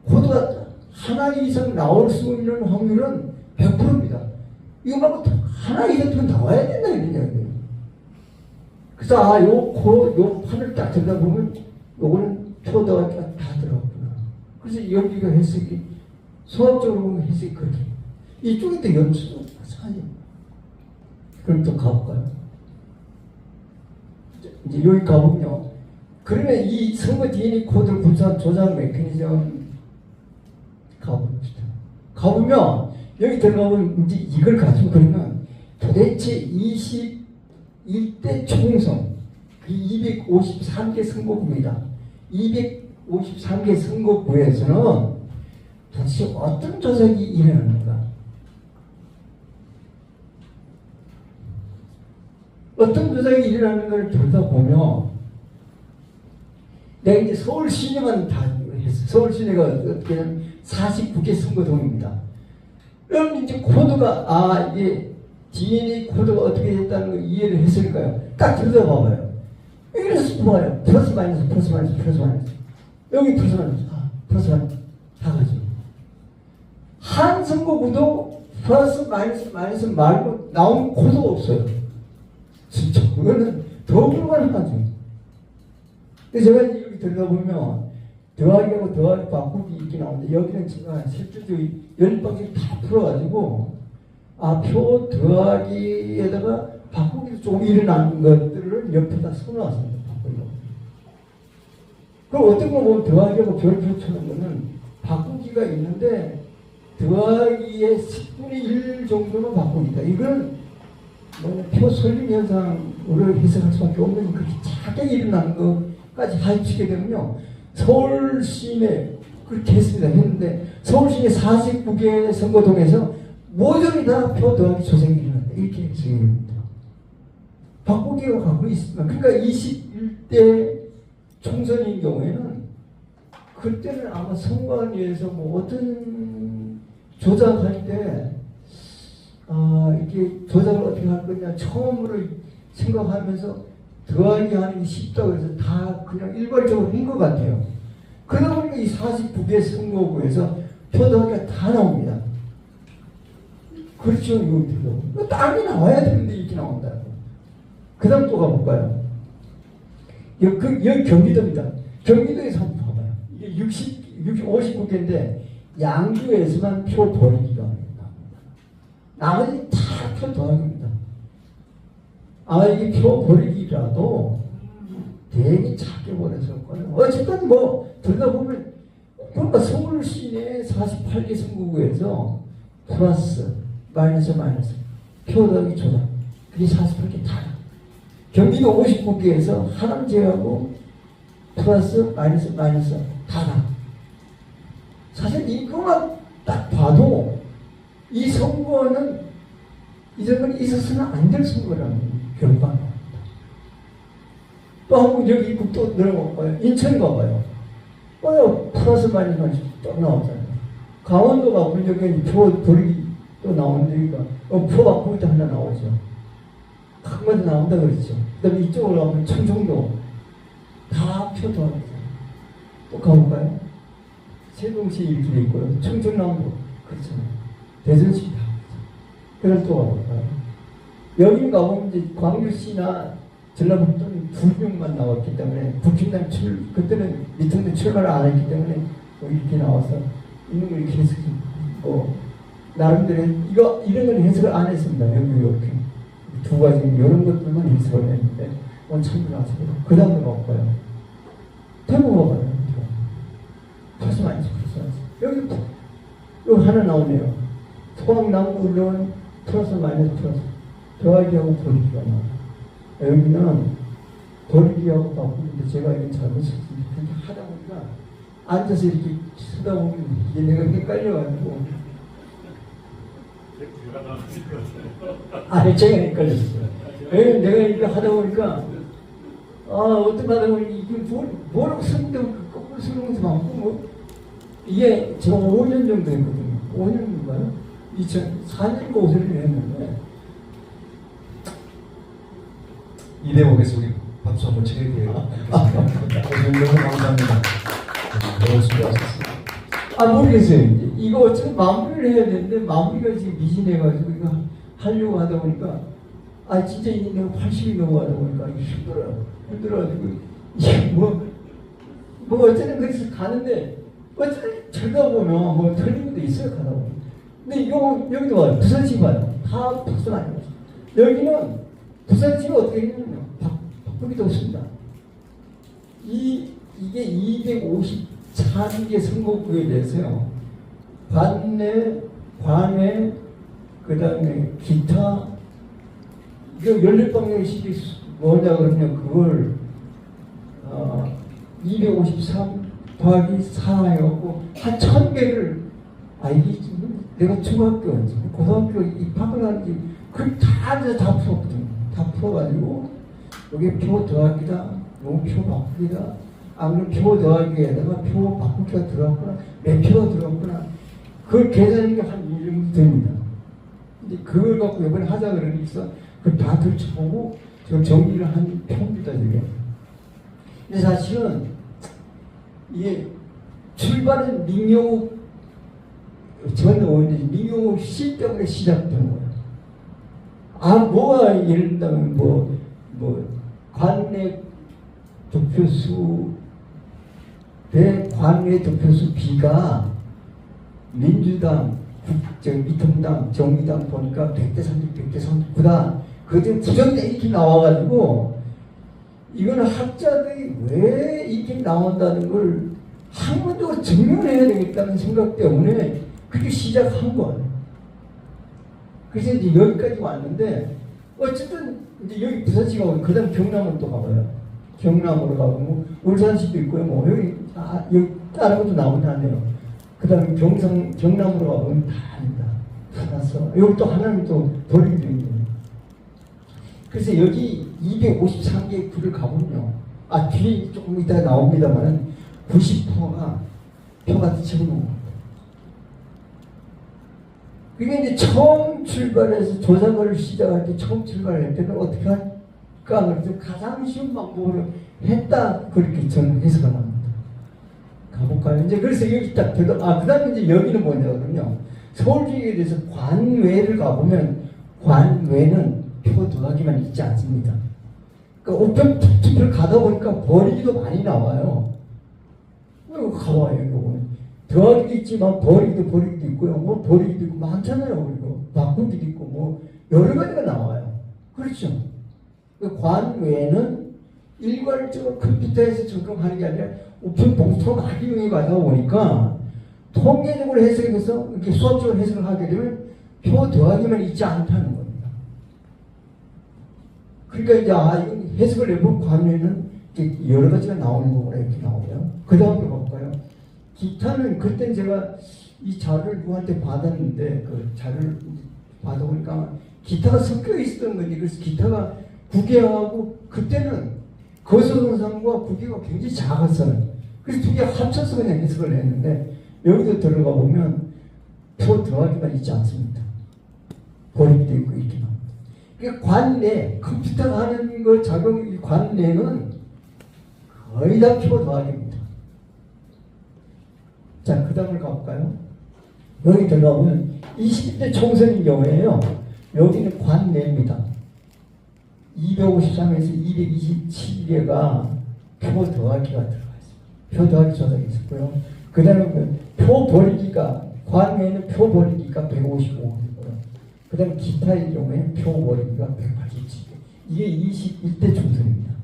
코드가 하나 이상 나올 수 있는 확률은 100%입니다. 이거 말고 하나 이상 더 나와야 된다 이런 이야기예요. 그래서 요 판을 딱 들여다보면 요거는 표도가 다 들어갔구나. 그래서 여기가 해석이 수학적으로 보면 해석이 그렇게 이쪽에 또 연수도 마찬가지예요. 그럼 또 가볼까요? 이제 여기 가보면요. 그러면 이 선거 DNA 코드를 분산 조작 메커니즘 가봅시다. 가보면 여기 들어가면 이제 이걸 가지고 그러면 도대체 21대 총선 그 253개 선거구입니다. 253개 선거구에서는 도대체 어떤 조작이 일어나는가? 어떤 조작이 일어나는가를 들여다보면 내가 이제 서울 시내만 다 했어. 서울 시내가 어떻게 하면 49개 선거동입니다. 그럼 이제 코드가 이게 DNA 코드가 어떻게 됐다는 걸 이해를 했을까요? 딱 들여다봐봐요. 여기서 봐요. 플러스 마이너스 플러스 마이너스 플러스 마이너스 여기 플러스 마이너스 플러스 마이너스 다 가죠. 한 선거구도 플러스 마이너스 말고 나온 코드가 없어요. 진짜 그거는 더 불가능하죠. 그래서 제가 이제 여기 들여다보면 더하기하고 더하기 바꾸기 이렇게 나오는데 여기는 제가 실질적으로 10방식 다 풀어가지고 표 더하기에다가 바꾸기도 조금 일어나는 것들을 옆에다 써놨습니다. 바꾸려고. 그럼 어떤 거 보면 더하기하고 별표 쳐는 거는 바꾸기가 있는데 더하기의 10분의 1 정도는 바꿉니다. 이건 표 설림 현상으로 해석할 수밖에 없는 그렇게 작게 일어나는 것까지 가입시게 되면요. 서울 시내 그렇게 했는데 서울 시내 49개 선거동에서 모조리 다 표 더하기 조작이 일어난다. 이렇게 해석이 됩니다. 바꾸기가 갖고 있습니다. 그러니까 21대 총선인 경우에는 그때는 아마 선관위에서 어떤 조작할 때 이게 조작을 어떻게 할 거냐 처음으로 생각하면서 더하기 하는 게 쉽다고 해서 다 그냥 일괄적으로 한 것 같아요. 그러다 보니까 이 49개 선거구에서 표 더하기가 다 나옵니다. 그렇죠. 이거 땅이 나와야 되는데 이렇게 나온다고. 그 다음 또 가볼까요? 여기 경기도입니다. 경기도에서 한번 봐봐요. 이게 59개인데 양주에서만 표 버리기가 합니다. 나머지 다 표 더하기입니다. 이게 표 버리기라도 되게 작게 버렸었거든요. 어쨌든 들여다보면 그러니까 서울 시내 48개 선거구에서 플러스 마이너스 표 더하기 조작 그게 48개 다. 경기도 59개에서 하나를 제외하고 플러스 마이너스 다다. 사실 이거만 딱 봐도 이 선거는 이 선거는 있어서는 안 될 선거라는 결과가 나옵니다. 또 한번 여기 국도 내려가봐요. 인천 가봐요. 플러스 마이너스 또 나오잖아요. 강원도 가보면 여기 표 버리기 또 나오는 데니까 표 바꾸기 또 하나 나오죠. 한 가지 나온다 그랬죠. 그 다음에 이쪽으로 가면 청정도 다 표 더하기. 또 가볼까요? 세종시 이렇게 돼 있고요. 청정남도 그렇잖아요. 대전시 다. 그럼 또 가볼까요? 여기 가보면 이제 광주시나 전라북도는 2명만 나왔기 때문에 국힘당 그때는 미통당 출마를 안 했기 때문에 이렇게 나와서 있는 걸 이렇게 해석했고 나름대로 이런 걸 해석을 안 했습니다. 여기 이렇게 두 가지 이런 것들만 해석을 했는데 참고를 하세요. 그 다음에 가볼까요? 태국 가봐요. 플러스 마이너스 여기 하나 나오네요. 포항남부 울릉은 플러스 마이너스 더하기하고 버리기가 나와요. 여기는 버리기하고 바꾸는데 제가 이거 잘못했습니다. 그렇게 하다 보니까 앉아서 이렇게 쓰다 보면 이게 내가 헷갈려가지고 제가 헷갈렸어요. 내가 이렇게 하다 보니까 어떤 하다 보니까 이게 뭐라고 쓰는데 거꾸로 쓰는 것도 많고 이게 제가 5년 정도 했거든요. 5년인가요? 2004년인가 5년을 했는데
2대목에서 우리 박수 한번 쳐드리고요. 너무 감사합니다. 너무 수고하셨습니다.
모르겠어요. 이거 어차피 마무리를 해야 되는데 마무리가 지금 미진해가지고 이거 하려고 하다 보니까 진짜 이제 내가 80이 넘어가다 보니까 힘들어가지고 이게 뭐 어쨌든 그래서 가는데 어쨌든 들다 보면 뭐 틀린 것도 있어요. 가다 보면. 근데 이거 여기도 와요. 부산시 봐요. 다 박수 아니에요. 여기는 부산시가 어떻게 했냐면요. 바꾸기도 없습니다. 이게 254개 선거구에 대해서요. 관내, 그 다음에 기타, 이거 연립방정식이 뭐냐 그러면 그걸 253 더하기 4 해갖고 한 1000개를 이게 내가 중학교, 고등학교 입학을 하는지 그걸 다 풀었거든요. 다 풀어가지고 여기 표 더하기다, 여기 표 바꾸기다, 아무튼 표 더하기에다가 표 바꾸기가 들어갔구나, 몇 표가 들어갔구나, 그걸 계산하는 게 한 1년 됩니다. 근데 그걸 갖고 이번에 하자 그러니까 그걸 다 들춰보고 저 정리를 한 표입니다, 이게. 근데 사실은 이게 출발은 민영욱 전 의원이 민영욱 씨 때문에 시작된 거예요. 뭐가 예를 들면 관내 득표수 대 관내 득표수 B가 민주당, 미통당, 정의당 보니까 100대 30, 100대 39다. 그때 부정대 이렇게 나와가지고 이거는 학자들이 왜 이렇게 나온다는 걸 학문적으로 증명해야 되겠다는 생각 때문에 그렇게 시작한 거예요. 그래서 이제 여기까지 왔는데 어쨌든 이제 여기 부산시가 오고 그다음 경남으로 또 가봐요. 경남으로 가고 뭐 울산시도 있고요. 여기 다른 것도 나오네요. 그다음에 경남으로 가보면 다 아니다. 다 났어. 여기 또 하나는 또 버리게 된 거예요. 그래서 여기 253개 구를 가보면요. 뒤에 조금 이따 나옵니다만 90%가 표가 채우는 겁니다. 그게 이제 처음 출발해서 조작을 시작할 때 처음 출발할 때는 어떻게 할까? 그래서 가장 쉬운 방법으로 했다. 그렇게 저는 해석을 합니다. 가볼까요? 이제 그래서 여기 딱 그 다음에 이제 여기는 뭐냐면요. 서울시에 대해서 관외를 가보면 관외는 표 더하기만 있지 않습니다. 그러니까 우편 투표를 가다 보니까 버리기도 많이 나와요. 가봐요, 이거 보면. 더하기도 있지만 버리기도 있고요. 뭐 버리기도 있고 많잖아요. 그리고 바꾸기도 있고 뭐 여러 가지가 나와요. 그렇죠. 관외는 일괄적으로 컴퓨터에서 적용하는 게 아니라 우편 봉투로 많이 이용해 가다 보니까 통계적으로 해석해서 이렇게 수학적으로 해석을 하게 되면 표 더하기만 있지 않다는 겁니다. 그러니까 이제 이건 해석을 해보면 관외는 여러 가지가 나오는 거구나 이렇게 나오고요. 그 다음에 볼까요? 기타는 그때 제가 이 자료를 누구한테 받았는데 그 자료를 받아보니까 기타가 섞여 있었던 거지. 그래서 기타가 국외하고 그때는 거소동산과 국외가 굉장히 작았어요. 그래서 두 개 합쳐서 그냥 해석을 했는데 여기도 들어가 보면 표 더하기만 있지 않습니다. 버리기도 있고 이렇게 나옵니다. 그러니까 관내 컴퓨터가 하는 걸 작용 관내는 거의 다 표 더하기입니다. 자, 그 다음을 가볼까요? 여기 들어가보면 20대 총선인 경우에요. 여기는 관내입니다. 253에서 227개가 표 더하기가 들어가 있습니다. 표 더하기 조작이 있었고요. 그 다음에 표 버리기가, 관내에는 표 버리기가 155개고요. 그 다음에 기타의 경우에 표 버리기가 187개. 이게 21대 총선입니다.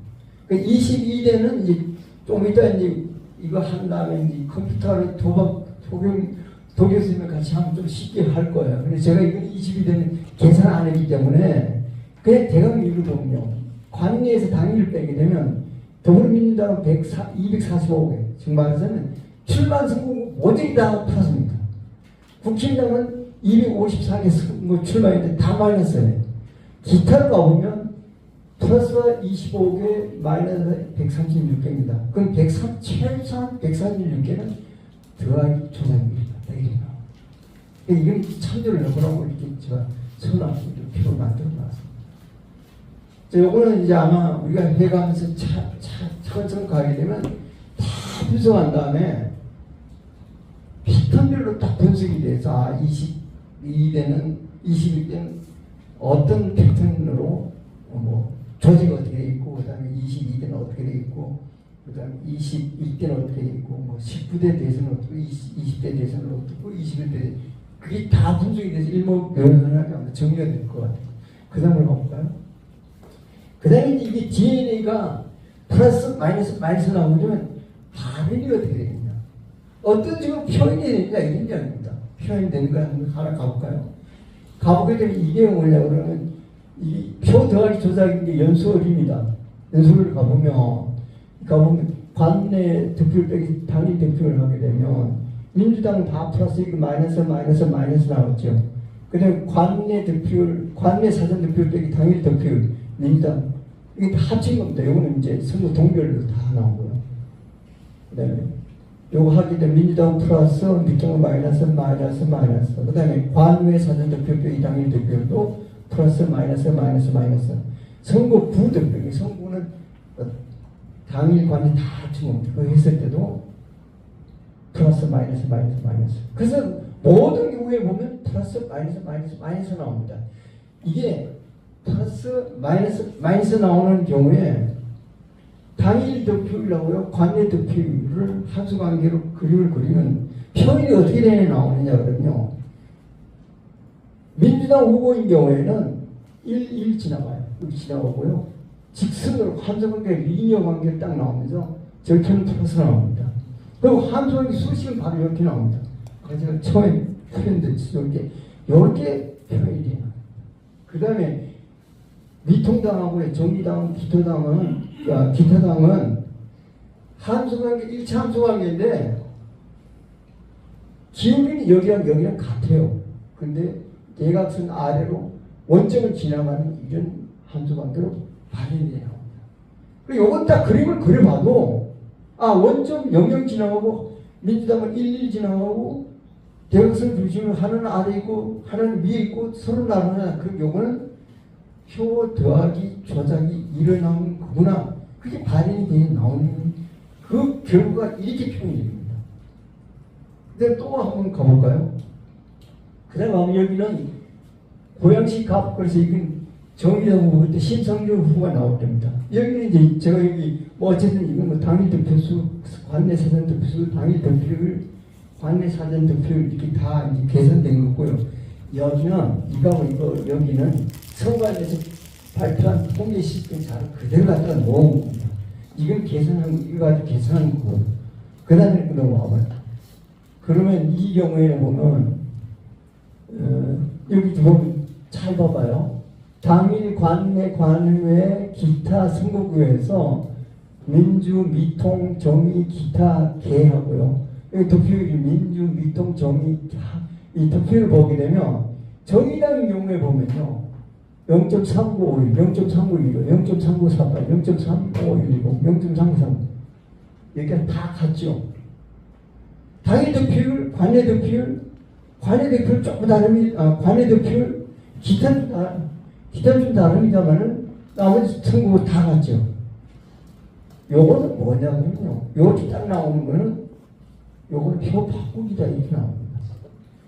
그러니까 22대는 이제 좀 이따 이제 이거 한 다음에 이제 컴퓨터를 독일 같이 하면 좀 쉽게 할 거예요. 근데 제가 이건 22대는 계산 안 했기 때문에 그냥 대강 이유를 보면요. 관내에서 당일을 빼게 되면 더불어민주당은 245개. 지금 말해서는 출마 선거 모두 다 풀었습니다. 국힘당은 254개 선거 출마했는데 다 마이너스예요. 기타를 가보면 플러스가 25개, 마이너스 136개입니다. 그럼 최소한 136개는 더하기 조작입니다. 이건 참조를 해보라고 이렇게 제가 선언하고 표를 만들어 놨습니다. 요거는 이제 아마 우리가 해가면서 차근차근 가게 되면 다 분석한 다음에 패턴별로 딱 분석이 돼서 22대는 21대는 어떤 패턴으로 뭐 조직이 어떻게 돼 있고 그 다음에 22대는 어떻게 돼 있고 그 다음에 21대는 어떻게 돼 있고 뭐 19대 대선은 어떻고 20대 대선은 어떻고 21대 그게 다 분석이 돼서 일목요연하게 정리가 될 것 같아요. 그 다음으로 가볼까요? 그 다음에 이게 DNA가 플러스 마이너스 나오면 반응이 어떻게 되겠냐 어떤 식으로 표현이 되느냐 이게 문제입니다. 표현이 되는 거 하나 가볼까요? 가보게 되면 이게 뭐냐고 그러면 이 표 더하기 조작인 게 연수어입니다. 연수를 가보면 관내 득표율 빼기 당일 득표를 하게 되면 민주당은 다 플러스 이거 마이너스 나왔죠. 그다음에 관내 득표율, 관내 사전 득표율 빼기 당일 득표율 민주당 이게 다 합친 겁니다. 요거는 이제 선거 동별로 다 나온 거예요. 그다음에 요거 하게 되면 민주당 플러스 민주당은 마이너스. 그다음에 관외 사전 득표율 빼기 당일 득표율도 플러스 마이너스. 선거 부득표 선거는 당일 관이 다 합친 겁니다. 그거 했을 때도 플러스 마이너스. 그래서 모든 경우에 보면 플러스 마이너스 나옵니다. 이게 플러스 마이너스 나오는 경우에 당일 득표율하고요 관내 득표율을 함수관계로 그림을 그리면 표현이 어떻게 되냐 나오느냐 그러면요. 민주당 후보인 경우에는 1 지나가요. 여기 지나가고요. 직선으로 함수관계 리니어 관계를 딱 나오면서 절편은 플러스 나옵니다. 그리고 함수관계 수식은 바로 이렇게 나옵니다. 제가 처음에 표현됐지 이렇게 표현이 돼요. 그 다음에 미통당하고 정의당, 기타당은 함수관계 1차 함수관계인데 기울기는 여기랑 같아요. 근데 대각선 아래로 원점을 지나가는 이런 함수관계로 발현이 돼요. 그리고 이건 딱 그림을 그려봐도 원점 00 지나가고 민주당은 11 지나가고 대각선 중심으로 하나는 아래 있고 하나는 위에 있고 서로 나누나 그럼 요거는 표 더하기 조작이 일어나는 거구나. 그게 발현이 되어 나오는 그 결과가 이렇게 표현이 됩니다. 근데 또 한번 가볼까요? 그 다음에 여기는 고양시 갑 그래서 이건 정의당 후보 때 심상정 후보가 나올 때입니다. 여기는 이제 제가 여기 뭐 어쨌든 이건 뭐 당일 득표수, 관내 사전 득표수, 당일 득표율, 관내 사전 득표율 이렇게 다 이제 계산된 거고요. 여기는 여기는 선관위에서 발표한 통계 시스템 자료 그대로 갖다가 놓은 겁니다. 이건 이거 가지고 계산한 거고. 그 다음에 넘어가봐요. 그러면 이 경우에 보면 여기 보면 잘 봐봐요. 당일 관내 관외 기타 선거구에서 민주 미통 정의 기타 개하고요. 여기 득표율이 민주 미통 정의 이 득표율을 보게 되면 정의당의 경우에 보면요 0.3951, 0.3915, 0.3948, 0.3510, 0.3930 여기가 다 같죠. 당일 득표율, 관내 득표율 조금 다릅니다. 관내 득표율 기타 좀 다릅니다만은 나머지 선거구 다 같죠. 요거는 뭐냐면요. 요렇게 딱 나오는 거는 요거는 표 바꾸기다 이렇게 나옵니다.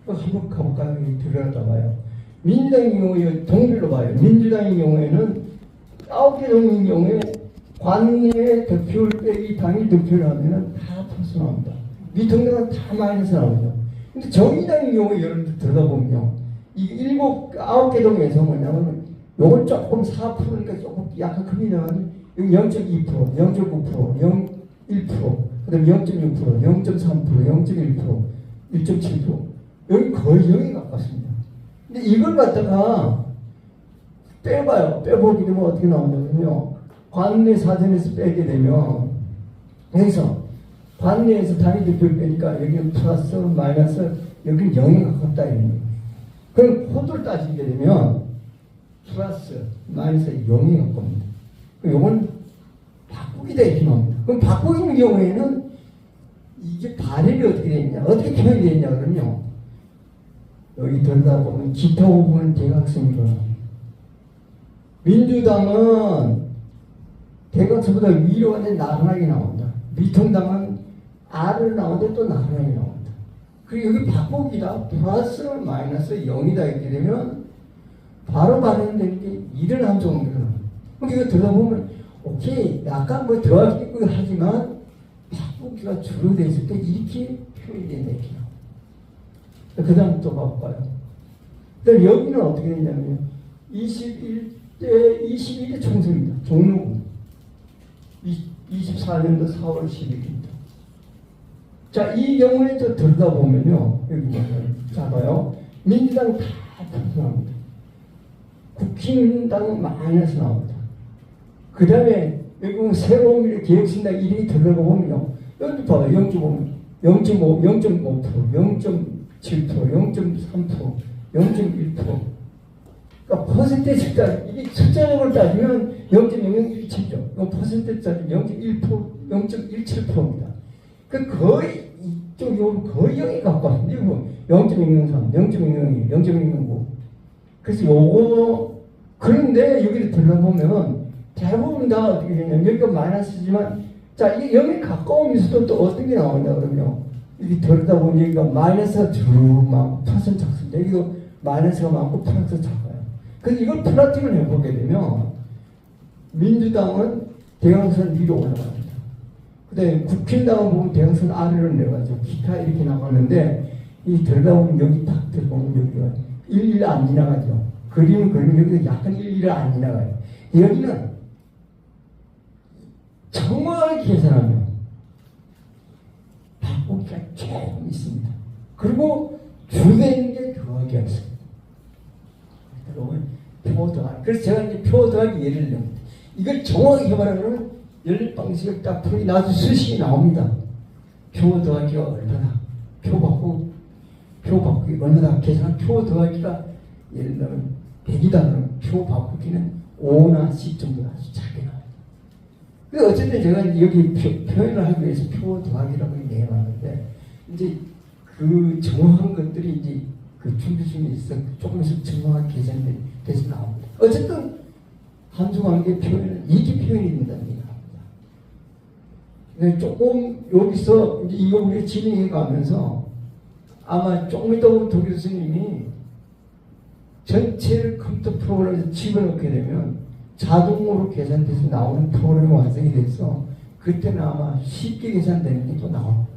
한번 가볼까요? 들어갔다 봐요. 민주당의 경우에 동별로 봐요. 민주당의 경우에는 9개 동의 경우에 관내 득표율 빼기 당일 득표를 하면은 다 플러스 나옵니다. 미통당은 다 마이너스 나오죠. 근데 정의당의 경우에 여러분들 들어가보면요. 이 9개 동에서 뭐냐면 요건 조금 4%니까 조금 약간 큽니다만 여기 0.2%, 0.9%, 0.1%, 그 다음에 0.6%, 0.3%, 0.1%, 1.7%. 여기 거의 0에 가깝습니다. 근데 이걸 갖다가 빼봐요. 빼보게 되면 어떻게 나오냐면요. 관내 사전에서 빼게 되면 여기서 관내에서 단위 득표를 빼니까 여기는 플러스, 마이너스, 여기는 0에 가깝다. 그럼 호도를 따지게 되면 플러스, 마이너스 0에 가깝습니다. 이건 바꾸기다 이렇게 나옵니다. 그럼 바꾸는 경우에는 이게 발현이 어떻게 되느냐, 어떻게 표현이 되느냐 그러면요. 여기 들여다보면 기타 부분은 대각선이거나
민주당은 대각선보다 위로 가는데 나란하게 나온다. 미통당은 아래로 나오는데 또 나란하게 나온다. 그리고 여기 바꾸기다. 플러스 마이너스 0이다 이렇게 되면 바로 발현되는 게 이런 함정입니다. 그럼 이거 들어보면 오케이 약간 뭐 더하기고 하지만 바꾸기가 주로 됐을 때 이렇게 표현이 된다 이렇게 나옵니다. 그 다음 또 봐볼까요? 그다음 여기는 어떻게 되냐면 21대 총선입니다. 종로 24년도 4월 10일입니다. 자, 이 경우에 저 들여다보면요. 여기 보면 잡아요. 민주당 다 나옵니다. 국힘당은 마이너스 나옵니다. 그 다음에 여기 보면 새로운 개혁신당 1위 들어보면요. 여기 봐요. 0.5, 0.5, 0.5%, 0.7%, 0.3%, 0.1%. 그러니까 퍼센테이지 따지 이게 숫자적으로 따지면 0.0017죠. 퍼센테이지 따지면 0.1%, 0.17%입니다. 그 거의 이쪽 거의 0에 가까웠는데 0.003, 0.001, 0.009. 그래서 요거 그런데 여기를 들어보면 대부분 다 어떻게 되냐면 여기가 마이너스지만 자 이게 0에 가까우면서도 또 어떤 게 나오냐 그러면 여기 들여다보면 여기가 마이너스가 쭉막 퍼센트 작습니다. 여기가 마이너스가 많고 플러스가 작아요. 그래서 이걸 플러팅을 해보게 되면 민주당은 대강선 위로 올라갑니다. 그 다음에 국힘당은 보면 대강선 아래로 내려가죠. 기타 이렇게 나가는데 이 들여다보면 여기 딱 들어보면 여기가 1, 1 안 지나가죠. 그림은 여기가 약간 1, 1을 안 지나가요. 여기는 정확하게 계산하면 바꾸기가 조금 있습니다. 그리고 주된 게 더하기가 있습니다. 표 더하기. 그래서 제가 이제 표 더하기 예를 들면 이걸 정확히 해봐라면 열 방식을 딱 풀이 나도 수식이 나옵니다. 표 더하기가 얼마나 표 바꾸기 얼마나 계산 표 더하기가 예를 들면 100이다 그러면 표 바꾸기는 5나 10 정도가 아주 작게 나와요. 그래서 어쨌든 제가 여기 표현을 하기 위해서 표 더하기라고 내놨는데 이제 그 정확한 것들이 이제 그 준비 중에 있어 조금씩 정확하게 계산돼서 나옵니다. 어쨌든 함수관계 표현은 이게 표현이 된다는 얘기입니다. 조금 여기서 이제 이거 우리 진행해 가면서 아마 조금 이따 보면 도 교수님이 전체를 컴퓨터 프로그램에서 집어넣게 되면 자동으로 계산돼서 나오는 프로그램이 완성이 돼서 그때는 아마 쉽게 계산되는 게 또 나옵니다.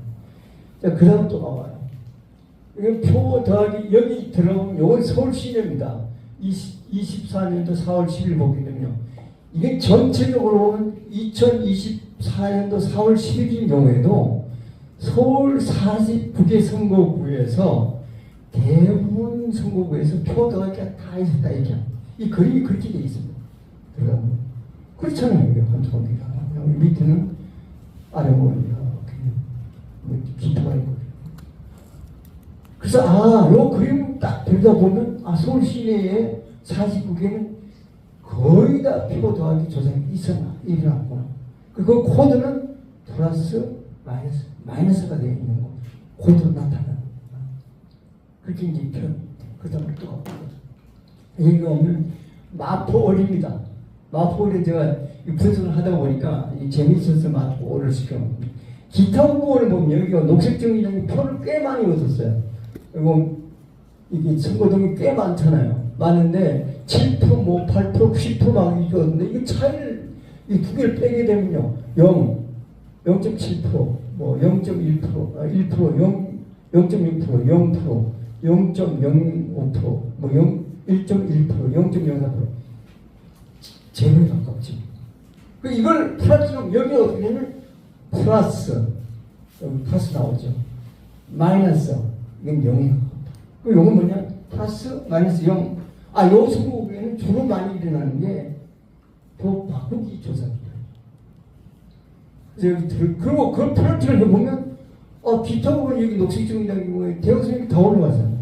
자, 그 다음 또 봐봐요. 이건 표 더하기 여기 들어오면 이건 서울시내입니다. 24년도 4월 10일 보게 되면요. 이게 전체적으로 보면 2024년도 4월 10일인 경우에도 서울 49개 선거구에서 대부분 선거구에서 표 더하기가 다 있었다 이렇게 이 그림이 그렇게 돼 있습니다. 그러면 그렇잖아요. 이게 한쪽입니다. 밑에는 아래 부분이야. 기타가 있고. 그래서 요 그림 딱 들여다보면 서울 시내에 49개는 거의 다 표 더하기 조작이 일어났구나. 그 코드는 플러스 마이너스가 되어 있는 거. 코드로 나타나는 거. 그렇게 이제 표현. 그 다음에 또 여기 오면 마포올입니다. 마포올에 제가 분석을 하다 보니까 재미있어서 마포올을 시켜. 기타 후보를 보면 여기가 녹색정의당이 표를 꽤 많이 얻었어요. 그리고 이게 선거동이 꽤 많잖아요. 많은데 7%, 뭐 8%, 90% 막 이거는데 이 차이를 이 두 개를 빼게 되면요, 0.7%, 뭐 0.1%, 1%, 0.6%, 0%, 0.05%, 뭐 1.1%, 0.04% 제로에 가깝지. 그 이걸 플러스로 여기 어떻게 되면 플러스 여기 플러스 나오죠. 마이너스 이건 0이 가깝다. 그 요건 뭐냐? 플러스 마이너스 0. 요 선거구에는 주로 많이 일어나는 게 표 바꾸기 조사입니다. 그리고 그걸 플러팅을 해보면 기타 부분 여기 녹색정의당 경우에 대학생이 더 올라가잖아요.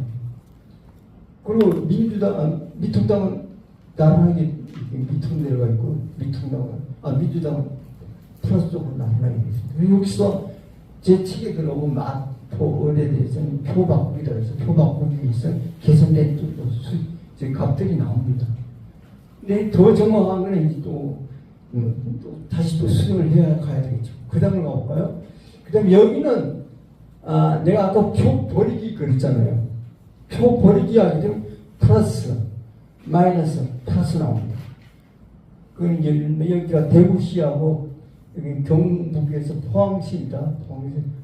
그리고 미통당은 나란하게 밑으로 내려가 있고 민주당은 플러스 쪽으로 나란하게 있습니다. 여기서 제 책에 들어오고 마포을에 대해서는 표 바꾸기다 해서 표 바꾸기 위해서 개선된 값들이 나옵니다. 근데 더 정확한 거는 이제 또 다시 또 수정을 해야 가야 되겠죠. 그 다음에 가볼까요? 그 다음에 여기는 내가 아까 표 버리기 그랬잖아요. 표 버리기 하게 되면 플러스, 마이너스, 플러스 나옵니다. 그건 이제 여기가 대구시하고 여기 경북에서 포항시입니다.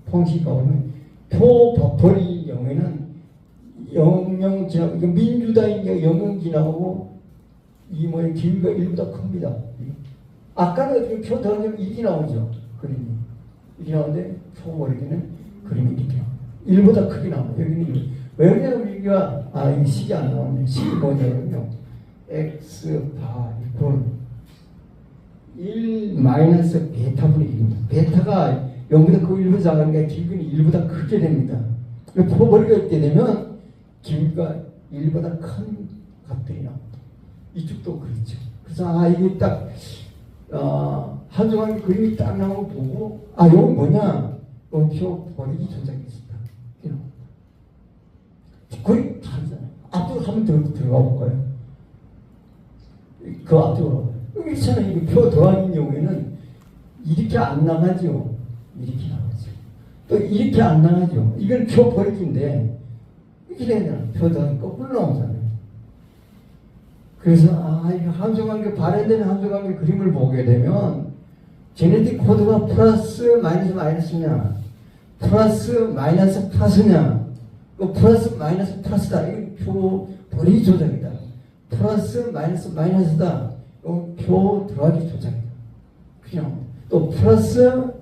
포항시가 오면 표 버리기 경우에는 영영 지나고, 이거 민주당이 영영 지나고 이 뭐의 길이가 1보다 큽니다. 아까는 어떻게 표 더하면 이렇게 나오죠. 그림이. 이렇게 나오는데 표 버리기는 그림이 이렇게 나옵니다. 1보다 크게 나옵니다. 여기는 왜냐면 여기가 이 식이 안 나오네. 식이 뭐냐면요. x 바 이퀄 1 마이너스 베타분의 1입니다. 베타가 0보다 그 1보다 작으니까 길이는 1보다 크게 됩니다. 표 버리기가 있게 되면 길이가 1보다 큰 값들이 나옵니다. 이쪽도 그렇죠. 그래서 이게 딱 한정한 그림이 딱 나오고 보고 이건 뭐냐? 표 버리기 조작했습니다. 그림 다르잖아요. 앞으로 한번 들어가 볼까요? 그 앞쪽으로. 여기 있잖아요. 이거 표 더하는 경우에는 이렇게 안 나가죠. 이렇게 나가죠. 또 이렇게 안 나가죠. 이건 표 버리기인데 이렇게 되잖아요. 표 더하기 거꾸로 나오잖아요. 그래서 이거 함수관계 발현되는 함수관계 그림을 보게 되면 제네틱 코드가 플러스 마이너스 마이너스냐, 플러스 마이너스 플러스냐, 플러스 마이너스 플러스다. 이건 표 버리기 조작이다. 플러스 마이너스 마이너스다. 이건 표 더하기 조작이다. 그냥 또 플러스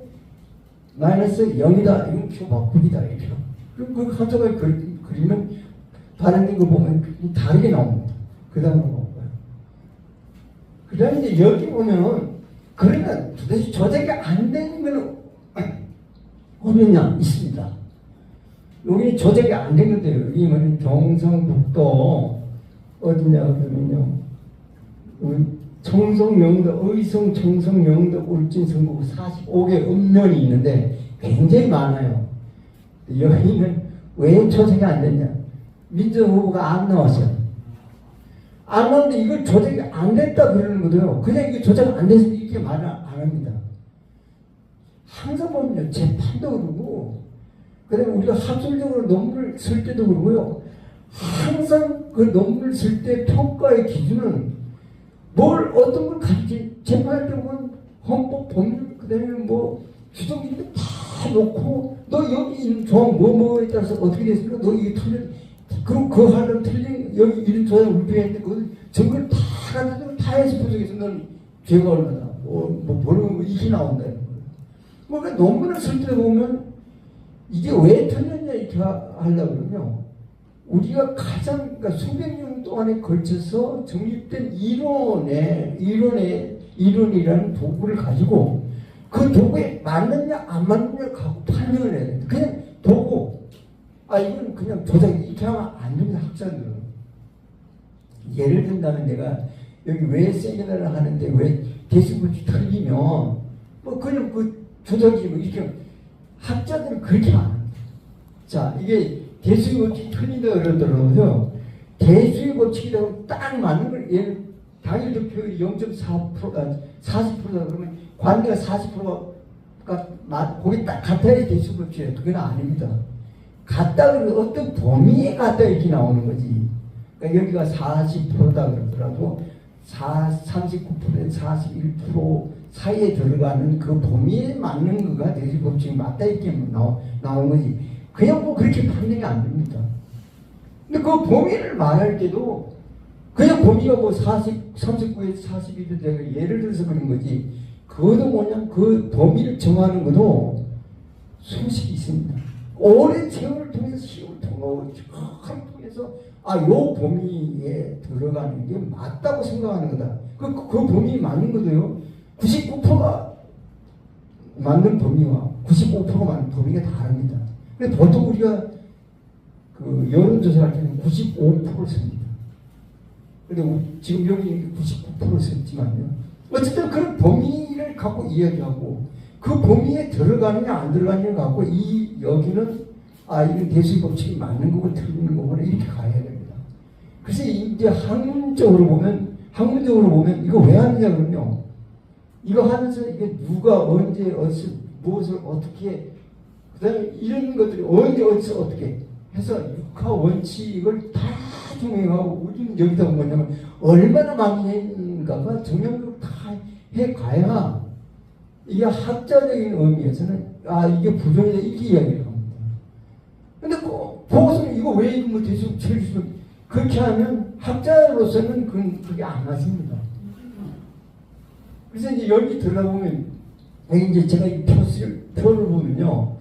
마이너스 0이다. 이건 표 바꾸기다. 이렇게. 그 함수관계 그리면 발현된 거 보면 다르게 나옵니다. 그 다음으로 그 다음에 이제 여기 보면 그러면 도대체 조작이 안 되는 거는 어디냐 있습니다. 여기 조작이 안 된 건데요. 여기 뭐냐면 경상북도 어디냐 그러면요. 청송영도, 의성, 청송영도, 울진, 성북 45개 읍면이 있는데 굉장히 많아요. 여기는 왜 조작이 안 됐냐? 민주당 후보가 안 나왔어요. 안 나오는데 이걸 조작이 안 됐다 그러는 거예요. 그냥 이게 조작 안 돼서 이렇게 말을 안 합니다. 항상 보면요. 재판도 그러고, 그 다음에 우리가 학술적으로 논문을 쓸 때도 그러고요. 항상 그 논문을 쓸 때 평가의 기준은 어떤 걸 가지지, 재판할 때 보면 헌법, 법률, 그 다음에 뭐, 주정기도 다 놓고, 너 여기 있는 조항 뭐에 따라서 어떻게 됐습니까? 너 이게 틀린, 그리고 그 하려면 틀린, 여기 이런 조항 울pe했는데, 그 증거를 다 가지고 다 해서 분석해서 넌 죄가 얼마나, 모르면 이게 나온다. 그러니까 논문을 쓸 때 보면, 이게 왜 틀렸냐, 이렇게 하려고 그러면, 우리가 가장, 그러니까 수백 년 동안에 걸쳐서 정립된 이론이라는 도구를 가지고 그 도구에 맞느냐 안 맞느냐 갖고 판정을 해야 돼. 그냥 도구. 이건 그냥 조작 이렇게 하면 안 됩니다. 학자들은. 예를 든다면 내가 여기 왜 세미나를 하는데 왜 대수분이 틀리면 그냥 그 조작이 이렇게 학자들은 그렇게 안 합니다. 자, 이게 대수의 법칙이 틀린다 그러더라고요. 대수의 법칙이라고 딱 맞는 걸 얘는 당일 득표율이 0.4%가 40%다 그러면 관계가 40%가 거기 딱 같아야 대수의 법칙이에요. 그건 아닙니다. 같다 그러면 어떤 범위에 같다 이렇게 나오는 거지. 그러니까 여기가 40%다 그러더라도 39%에서 41% 사이에 들어가는 그 범위에 맞는 거가 대수의 법칙이 맞다 이렇게 나오는 거지. 그냥 그렇게 판단이 안 됩니다. 근데 그 범위를 말할 때도 그냥 범위가 39에서 41을 내가 예를 들어서 그런 거지. 그것도 뭐냐, 그 범위를 정하는 것도 수식이 있습니다. 오랜 세월을 통해서 시험을 통해서 요 범위에 들어가는 게 맞다고 생각하는 거다. 그 범위 맞는 거도요. 99%가 맞는 범위와 95%가 맞는 범위가 다릅니다. 근데 보통 우리가 그 여론조사할 때는 95%를 씁니다. 근데 지금 여기 99%를 썼지만요. 어쨌든 그런 범위를 갖고 이야기하고 그 범위에 들어가느냐 안 들어가느냐 갖고 여기는 이건 대수의 법칙이 맞는 거고 틀리는 거구나 이렇게 가야 됩니다. 그래서 이제 학문적으로 보면 학문적으로 보면 이거 왜 하느냐 그러면요. 이거 하면서 이게 누가 언제 어디서 무엇을 어떻게 그다음에 이런 것들이 언제 어디서 어떻게 해서 육하 원칙을 다 정해가고 우리는 여기다 뭐냐면 얼마나 많이 했는가가 정형적으로 다 해가야 이게 학자적인 의미에서는 아 이게 부정이다 이렇게 이야기를 합니다. 근데 보고서는 이거 왜 이거 뭐 대충 쳐주시면 그렇게 하면 학자로서는 그게 안 맞습니다. 그래서 이제 여기 들어가보면 여기 이제 제가 이 표를 보면요.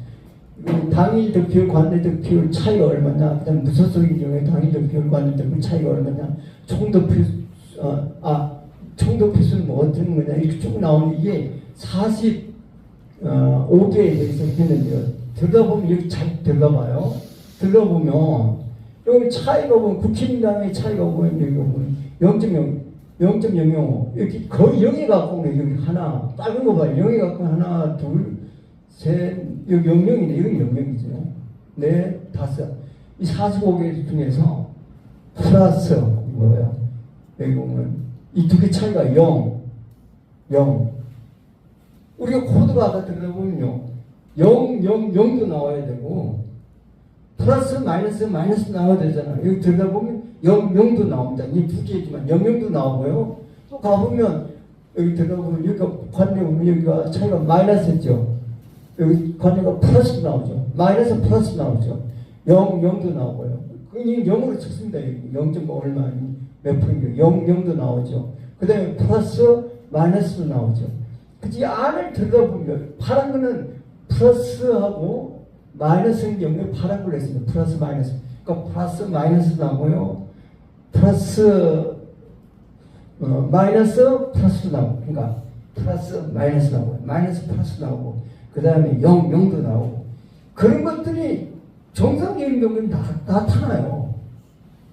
당일 득표율, 관내 득표율 차이가 얼마냐, 그다음 무소속인 경우에 당일 득표율, 관내 득표율 차이가 얼마냐, 총득표 수는 뭐 어떤 거냐 이렇게 쭉 나오는 이게 45개에 대해서 했는데요. 들어보면 여기 잘 들어봐요. 들어보면 여기 차이가 보면 국힘당의 차이가 보면 여기 보면 0.005 이렇게 거의 0에 가까운 게 여기 하나 작은 거 봐요. 0에 가까운 하나 둘 셋 여기 0이네. 여기 0이죠. 네, 다섯. 이 45개 중에서 플러스 뭐예요? 여기 보면 이 두 개 차이가 0. 우리가 코드가 아까 들어보면요. 0도 나와야 되고 플러스 마이너스 나와야 되잖아요. 여기 들어보면 0도 나옵니다. 이 두 개지만 0도 나오고요. 또 가보면 여기 들어보면 여기가 관내 보면 여기가 차이가 마이너스죠. 여기 관계가 플러스 나오죠. 마이너스 플러스 나오죠. 0도 나오고요. 그냥 0으로 쳤습니다. 0. 얼마 몇 프로인가 0도 나오죠. 그 다음에 플러스 마이너스도 나오죠. 그치 안을 들어보면 파란 거는 플러스하고 마이너스인 경우에 파란 걸로 했습니다. 플러스 마이너스. 그러니까 플러스 마이너스 나오고요. 플러스 마이너스 플러스도 나오고. 그러니까 플러스 마이너스 나오고 마이너스 플러스 나오고 그 다음에 0도 나오고 그런 것들이 정상적인 경우는 나타나요.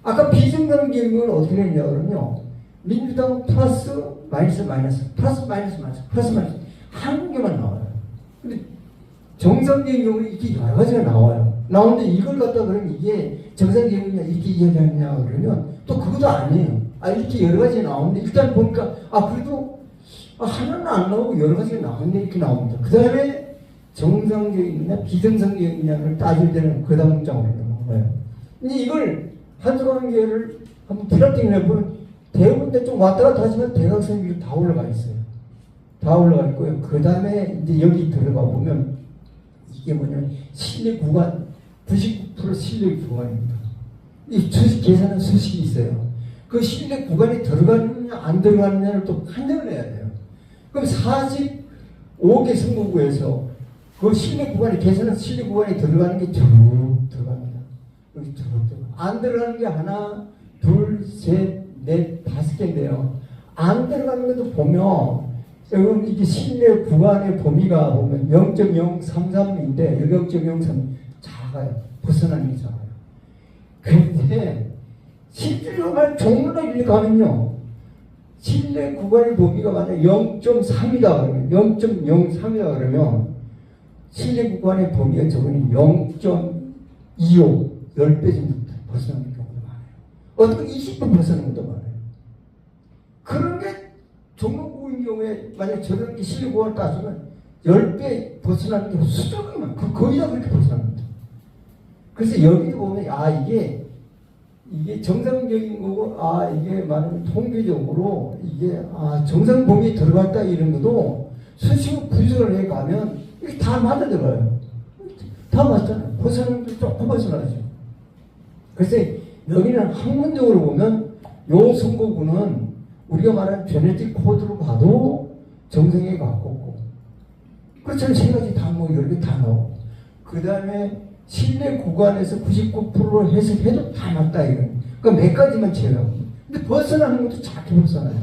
아까 비정상적인 경우는 어떻게 했냐 그러면요. 민주당 플러스 마이너스 플러스 마이너스 한 개만 나와요. 근데 정상적인 경우는 이렇게 여러 가지가 나와요. 나오는데 이걸 갖다 그러면 이게 정상적이냐 이렇게 이야기하냐 그러면 또 그것도 아니에요. 이렇게 여러 가지 나오는데 일단 보니까 그래도 하나는 안 나오고 여러 가지가 나오는데 이렇게 나옵니다. 그 다음에 정상적이냐 비정상적이냐를 따질 때는 그 다음 문장으로 넘어가요. 이제 이걸 한수관계를 한번 플러팅을 해보면 대부분 좀 왔다 갔다 하지만 대각선 위로 다 올라가 있어요. 다 올라가 있고요. 그 다음에 이제 여기 들어가 보면 이게 뭐냐면 실내 구간 99% 실내 구간입니다. 이 주식 계산은 수식이 있어요. 그 실내 구간이 들어가느냐 안 들어가느냐를 또 판정을 해야 돼요. 그럼 45개 선거구에서 그 실내 구간이 계산은 실내 구간에 들어가는 게 쭉 들어갑니다. 여기 쭉 들어가. 안 들어가는 게 하나, 둘, 셋, 넷, 5개인데요. 안 들어가는 것도 보면 여러분 이게 실내 구간의 범위가 보면 0.033인데 여기 0.03 작아요. 벗어나는 게 작아요. 그런데 실제로 말 종로나 이렇게 가면요. 실내 구간의 범위가 만약 0.3이다 그러면 0.03이다 그러면 실내 구간의 범위가 적으면 0.25 10배 정도 벗어나는 경우가 많아요. 어떤 20배 벗어나는 것도 많아요. 그런 게 종로구인 경우에 만약 저런 게 실내 구간을 따지면 10배 벗어나는 경우 수적이 많고 거의 다 그렇게 벗어납니다. 그래서 여기도 보면 이게 정상적인 거고 이게 말하면 통계적으로 이게 정상 범위에 들어갔다 이런 것도 수식을 분석을 해 가면 이게 다 맞아 들어가요. 다 맞잖아요. 벗어나는 게 조금 벗어나죠. 그래서 여기는 학문적으로 보면 요 선거구는 우리가 말하는 제네틱 코드로 봐도 정상에 가깝고 그렇잖아요. 세 가지 다 여러 개 다 나오고 그 다음에 실내 구간에서 99%를 해석해도 다 맞다 이런. 그러니까 몇 가지만 제외하고. 근데 벗어나는 것도 작게 벗어나요.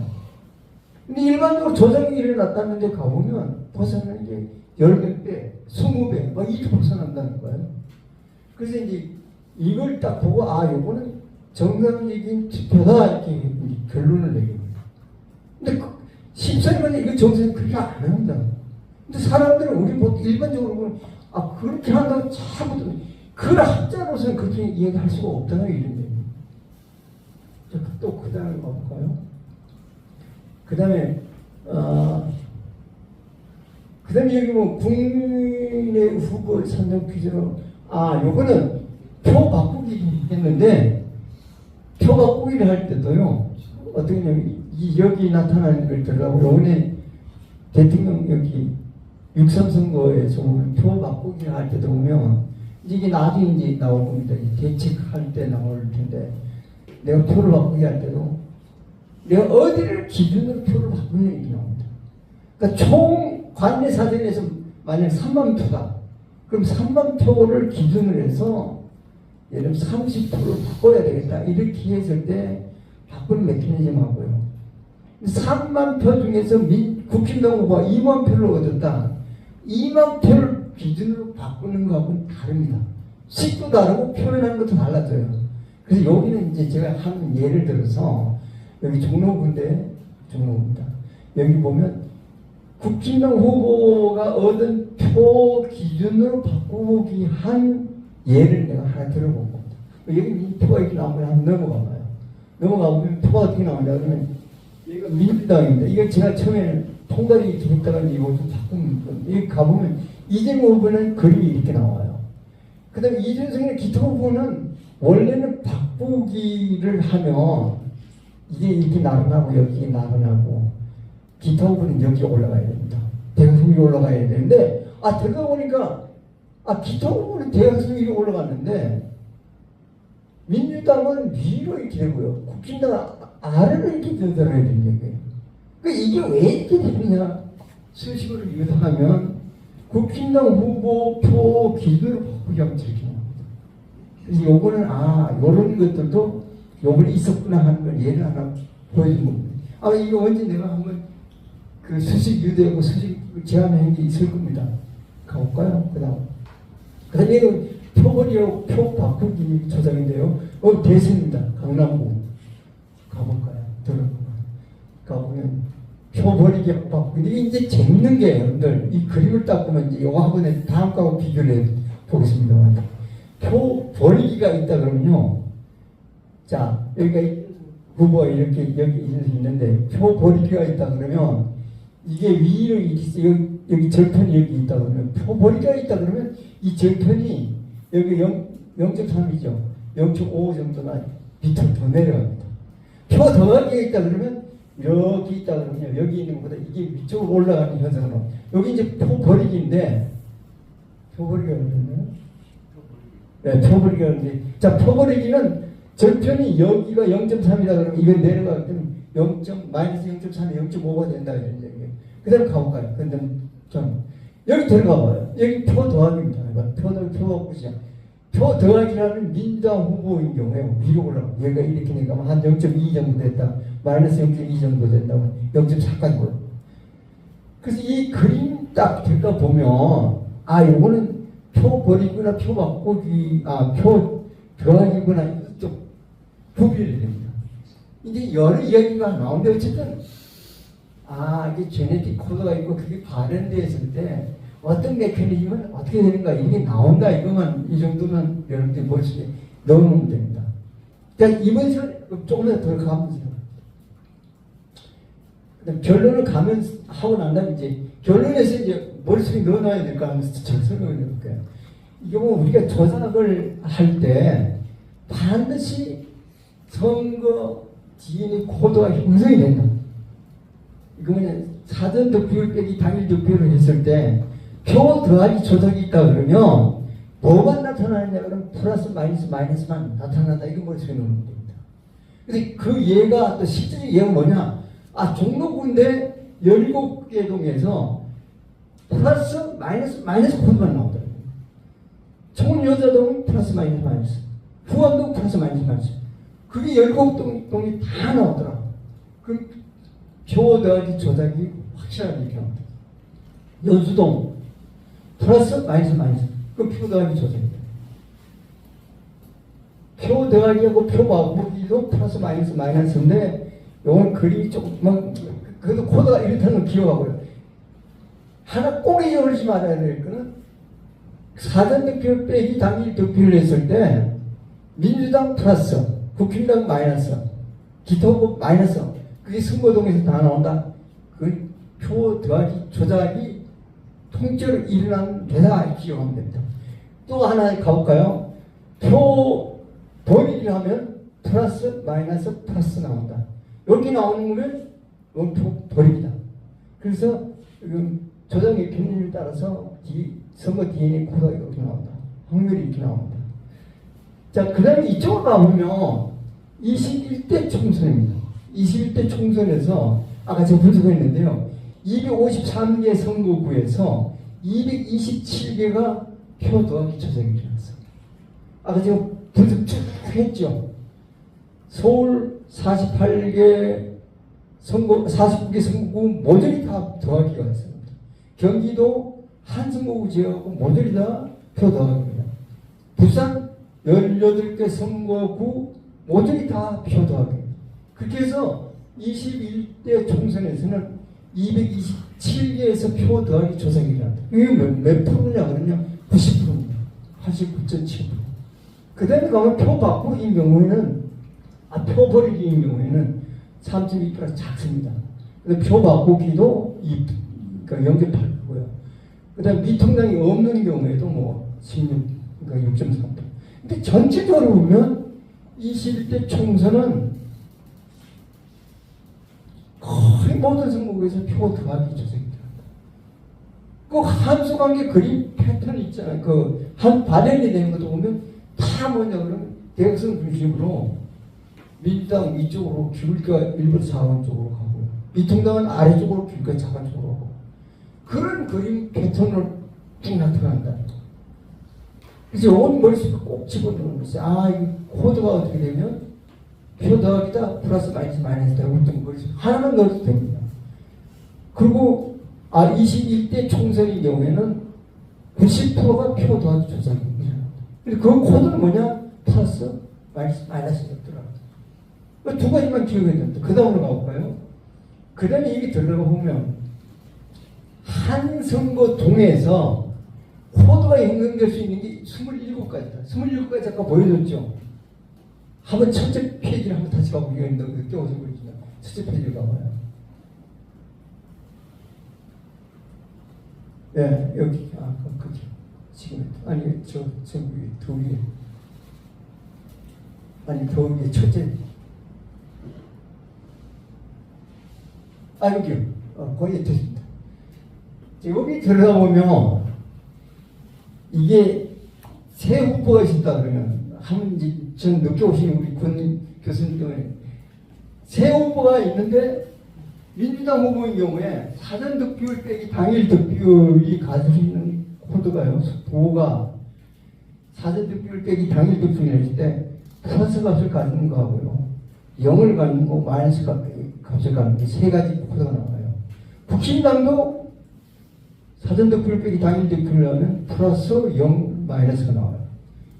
근데 일반적으로 조정이 일어났다는데 가보면 벗어나는 게 10몇 배, 20배 막 이렇게 벗어난다는 거예요. 그래서 이제 이걸 딱 보고 요거는 정상적인 투표다 이렇게 결론을 내립니다. 근데 심사위원이 이거 정상이 그렇게 안 합니다. 근데 사람들은 우리 뭐 일반적으로 보면 그렇게 한다고 자꾸 그 학자로서는 그렇게 이야기할 수가 없다는 이런 얘기입니다. 또 그 다음에 볼까요? 그 다음에 여기 뭐 국민의 후보 선정 기준으로 요거는 표 바꾸기 했는데 표 바꾸기를 할 때도요 어떻게 하냐면 여기 나타나는 걸 들어가고 요번에 대통령 여기 6.3 선거에서 보면 표 바꾸기를 할 때도 보면 이게 나중에 이제 나올 겁니다. 대책할 때 나올 텐데 내가 표를 바꾸기 할 때도 내가 어디를 기준으로 표를 바꾸는 게 나옵니다. 그러니까 총 관내 사전에서 만약 3만 표다. 그럼 3만 표를 기준으로 해서 예를 들면 30%를 바꿔야 되겠다. 이렇게 했을 때 바꾸는 메커니즘하고요. 3만 표 중에서 국힘당 후보가 2만 표를 얻었다. 2만 표를 기준으로 바꾸는 거하고는 다릅니다. 식도 다르고 표현하는 것도 달라져요. 그래서 여기는 이제 제가 한 예를 들어서 여기 종로구인데 종로구입니다. 여기 보면 국힘당 후보가 얻은 표 기준으로 바꾸기 한 예를 내가 하나 들어본 겁니다. 여기 표가 이렇게 나오면 한번 넘어가봐요. 넘어가보면 표가 어떻게 나오냐 그러면 이거 민주당입니다. 이거 제가 처음에는 통달이 이렇게 했다가 이거 좀 바꾸면 여기 가보면 이재명 후보는 그림이 이렇게 나와요. 그 다음에 이준석이나 기타 후보는 원래는 바꾸기를 하면 이게 이렇게 나른하고 여기 나른하고 기타 후보는 여기 올라가야 됩니다. 대각선 위로 올라가야 되는데 들어가 보니까 기타 후보는 대각선 위로 올라갔는데 민주당은 위로 이렇게 되고요. 국힘당은 아래로 이렇게 들어야 되는 얘기예요. 그러니까 이게 왜 이렇게 되느냐 수식으로 유도하면 국힘당 후보표 기준으로 바꾸기 하면 이렇게 나옵니다. 그래서 요거는 요런 것들도 요번에 있었구나 하는 걸 예를 하나 보여준 겁니다. 이거 언제 내가 한번 그 수식 유도하고 수식 제한한 게 있을 겁니다. 가볼까요? 그 다음 얘는 표본이요 표 바꾸기 조작인데요. 대세입니다. 강남구 가볼까요? 가보면 표 버리기 바꾸기. 이게 이제 재밌는 게 여러분들 이 그림을 딱 보면 이제 이거 한번에 다음 거하고 비교를 해 보겠습니다. 표 버리기가 있다 그러면요. 자 여기가 후보가 이렇게 여기 있는데 표 버리기가 있다 그러면 이게 위로 여기 절편이 여기 있다 그러면 표 버리기가 있다 그러면 이 절편이 여기 0.3이죠. 0.5 정도나 밑으로 더 내려갑니다. 표 더하기가 있다 그러면 이렇게 있다 그러면 여기 있는 것보다 이게 위쪽으로 올라가는 현상으로 여기 이제 표 버리기인데 표 버리기가 그러면 네, 표 버리기가 그러는데 자 표 버리기는 절편이 여기가 0.3이다 그러면 이건 내려가기 때문에 마이너스 0.3이 0.5가 된다 이런 얘기예요. 그 다음 가볼까요? 근데 좀 여기 들어가 봐요. 여기 표 더하기입니다. 표 바꾸시죠. 표 더하기라는 민주당 후보인 경우에 위로 올라가고 여기가 이렇게 되니까 한 0.2 정도 됐다. 마이너스 0.2 정도 된다고 0.4까지 올라. 그래서 이 그림 딱 들어가 보면 요거는 표 버리기구나 표 바꾸기 표 더하기구나 좀 구별이 됩니다. 이제 여러 이야기가 나오는데 어쨌든 이게 제네틱 코드가 있고 그게 발현되었을 때 어떤 메커니즘은 어떻게 되는가 이게 나온다 이거만 이 정도만 여러분들이 볼 수 있게 넣어놓으면 됩니다. 자 이번 시간 조금 더 가면서 그다음 결론을 하고 난 다음에 이제 결론에서 이제 머릿속에 넣어놔야 될까 하면서 설명을 해볼게요. 이게 뭐 우리가 조작을 할 때 반드시 선거 DNA 코드가 형성이 된다. 이거 뭐냐 사전 득표율 빼기 당일 득표를 했을 때 표 더하기 조작이 있다 그러면 뭐만 나타나느냐 그러면 플러스 마이너스만 나타난다. 이거 머릿속에 넣으면 됩니다. 근데 그 예가 또 실질적 예가 뭐냐 종로구인데 17개 동에서 플러스 마이너스 코드만 나오더라고요. 청운여자동은 플러스 마이너스 후암동 플러스 마이너스 그게 17동이 다 나오더라고요. 그럼 표 더하기 조작이 확실하게 이렇게 나옵니다. 여수동 플러스 마이너스 그 표 더하기 조작입니다. 표 더하기하고 표 바꾸기도 플러스 마이너스인데 요건 그림이 조금만 그래도 코드가 이렇다는 걸 기억하고요. 하나 꼭 잊어버리지 말아야 될 거는 사전 득표 빼기 당일 득표를 했을 때 민주당 플러스 국힘당 마이너스 기타 후보 마이너스 그게 선거동에서 다 나온다. 그 표 더하기 조작이 통째로 일어난 대사 기억하면 됩니다. 또 하나 가볼까요? 표 버리기 하면 플러스 마이너스 플러스 나온다. 여기 나오는 거면 표 버립니다. 그래서 조작의 편리를 따라서 선거 DNA 코드가 이렇게 나온다. 확률이 이렇게 나옵니다. 자, 그 다음에 이쪽으로 가보면 21대 총선입니다. 21대 총선에서 아까 제가 분석했는데요. 253개 선거구에서 227개가 표 더하기 조작이 일어났어요. 아까 제가 분석 쭉 했죠. 서울 48개 선거, 49개 선거구 모조리 다 더하기가 있습니다. 경기도 한 선거구 지역하고 모조리 다 표 더하기입니다. 부산 18개 선거구 모조리 다 표 더하기입니다. 그렇게 해서 21대 총선에서는 227개에서 표 더하기 조작이 일어난다. 이게 몇 프로냐 그러냐? 90%입니다. 89.7%. 그 다음에 가면 표 바꾸기인 경우에는 표 버리기인 경우에는 3.2% 작습니다. 표 바꾸기도 그러니까 0.8%고요. 그 다음에 미통당이 없는 경우에도 뭐 16, 그러니까 6.3%. 근데 전체적으로 보면 21대 총선은 거의 모든 선거구에서 표 더하기 조작이 들어간다. 그 함수관계 그림 패턴 있잖아요. 그 한 발현이 되는 것도 보면 다 뭐냐 그러면 대학생 중심으로 민주당 위쪽으로 기울기가 일본 상원 쪽으로 가고요. 미통당은 아래쪽으로 기울기가 자관 쪽으로 가고 그런 그림 패턴으로 쭉 나타난다. 그래서 온 머릿속에 꼭 집어넣는 거죠. 아, 이 코드가 어떻게 되면 표 더하기다 플러스 마이너스 마이너스다. 어떤 머릿속에 하나만 넣어도 됩니다. 그리고 21대 총선의 경우에는 90%가 표 더하기 조작입니다. 근데 그 코드는 뭐냐? 플러스 마이너스가 들어갑니다. 두 가지만 기억해야 됩니다. 그 다음으로 가볼까요? 그 다음에 이게 들어가 보면 한 선거동에서 코드가 연결될 수 있는 게 27가지다. 27가지 아까 보여줬죠? 한번 첫째 페이지를 한번 다시 가보고 이거 늦게 오신 분이시죠? 첫째 페이지를 가봐요. 네, 여기, 그죠. 지금, 아니, 저 위에, 더 위에. 아니, 더 위에 첫째. 여기요. 거의 됐습니다. 여기 들어가 보면, 이게 새 후보가 있다 그러면, 전 늦게 오신 우리 권 교수님 때문에, 새 후보가 있는데, 민주당 후보인 경우에 사전 득표율 빼기 당일 득표율이 가지고 있는 코드가요. 부호가 사전 득표율 빼기 당일 득표율일 때 플러스 값을 가지는 거하고요. 0을 갖는 거, 마이너스 값을 갖는 게 세 가지 코드가 나와요. 국힘당도 사전 득표율 빼기 당일 득표율을 하면 플러스 0, 마이너스가 나와요.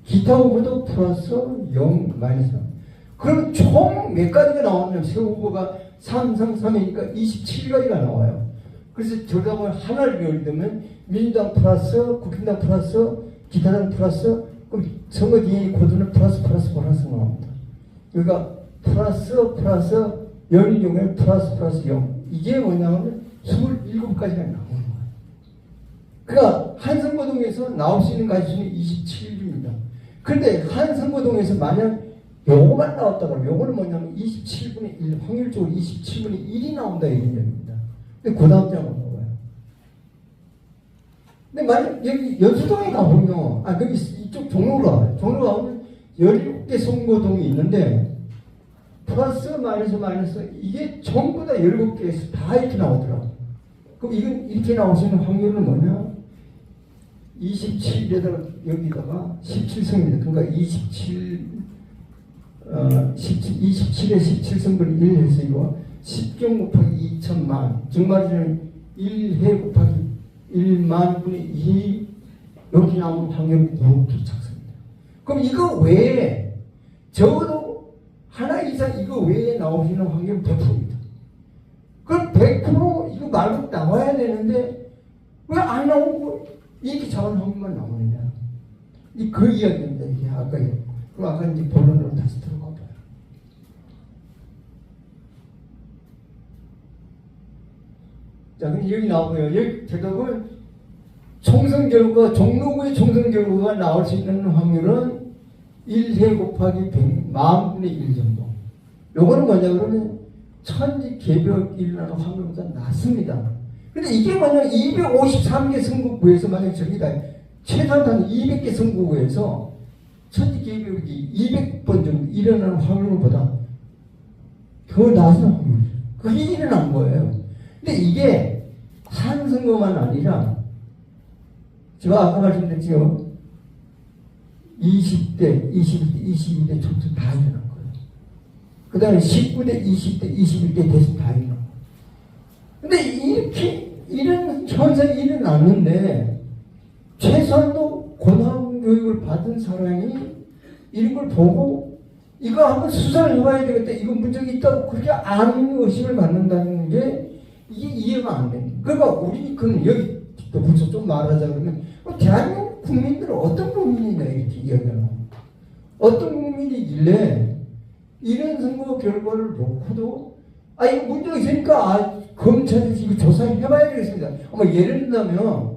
기타 후보도 플러스 0, 마이너스가 나와요. 그럼 총 몇 가지가 나오냐면 새 후보가 3, 3, 3이니까 27가지가 나와요. 그래서 저다 보면 하나를 예를 들면 민주당 플러스, 국힘당 플러스, 기타당 플러스, 그럼 선거 DNA 코드는 플러스 나옵니다. 그러니까 플러스, 열린 경우에 플러스 0. 이게 뭐냐면 27가지가 나오는 거예요. 그러니까 한 선거동에서 나올 수 있는 가지수는 27입니다. 그런데 한 선거동에서 만약 요거만 나왔다 그러면 요거는 뭐냐면 27분의 1, 확률적으로 27분의 1이 나온다 이런 얘기입니다. 근데 그 다음 장은 뭐예요? 근데 만약 여기 연수동에 가보면, 거기 이쪽 종로로 가요. 종로로 가면 17개 선거동이 있는데, 플러스, 마이너스, 이게 전부 다 17개에서 다 이렇게 나오더라고요. 그럼 이건 이렇게 나오시는 확률은 뭐냐? 27에다가 여기다가 17성입니다. 그러니까 27에 17성분의 1 해서 이거 10경 곱하기 2천만 정말은 1해 곱하기 1만 분의 2 이렇게 나오는 확률은 이렇게 작습니다. 그럼 이거 외에 적어도 하나 이상 이거 외에 나오시는 확률은 100%입니다. 그럼 100% 이거 말고 나와야 되는데 왜 안 나오고 이렇게 작은 확률만 나오느냐? 그 이야기입니다. 이게 아까 그럼 아까 이제 본론으로 다시 들어가 봐요. 자, 그럼 여기 나오고요. 여기 대답은 총선 결과, 종로구의 총선 결과가 나올 수 있는 확률은 1세 곱하기 100, 10,000분의 1 정도. 요거는 뭐냐 그러면 천지 개벽이 일어나는 확률보다 낮습니다. 근데 이게 만약 253개 선거구에서 만약 저기다 최소한 한 200개 선거구에서 천지 개벽이 200번 정도 일어나는 확률보다 더 낮은 확률이죠. 그게 일어난 거예요. 근데 이게 한 선거만 아니라 제가 아까 말씀드렸죠. 20대, 21대, 22대 총선 다 일어난 거예요. 그 다음에 19대, 20대, 21대 대선 다 일어난 거예요. 근데 이렇게 이런 현상이 일어났는데 최소한도 고등교육을 받은 사람이 이런 걸 보고 이거 한번 수사를 해봐야 되겠다. 이거 문제가 있다고 그렇게 아는 의심을 갖는다는 게 이게 이해가 안 됩니다. 그러니까 우리 그럼 여기 또 벌써 좀 말하자 그러면 대한민국 국민들은 어떤 국민이냐 이렇게 이야기하는 어떤 국민이길래 이런 선거 결과를 놓고도 이거 문제가 있으니까 검찰이 이거 조사를 해봐야 되겠습니다. 예를 든다면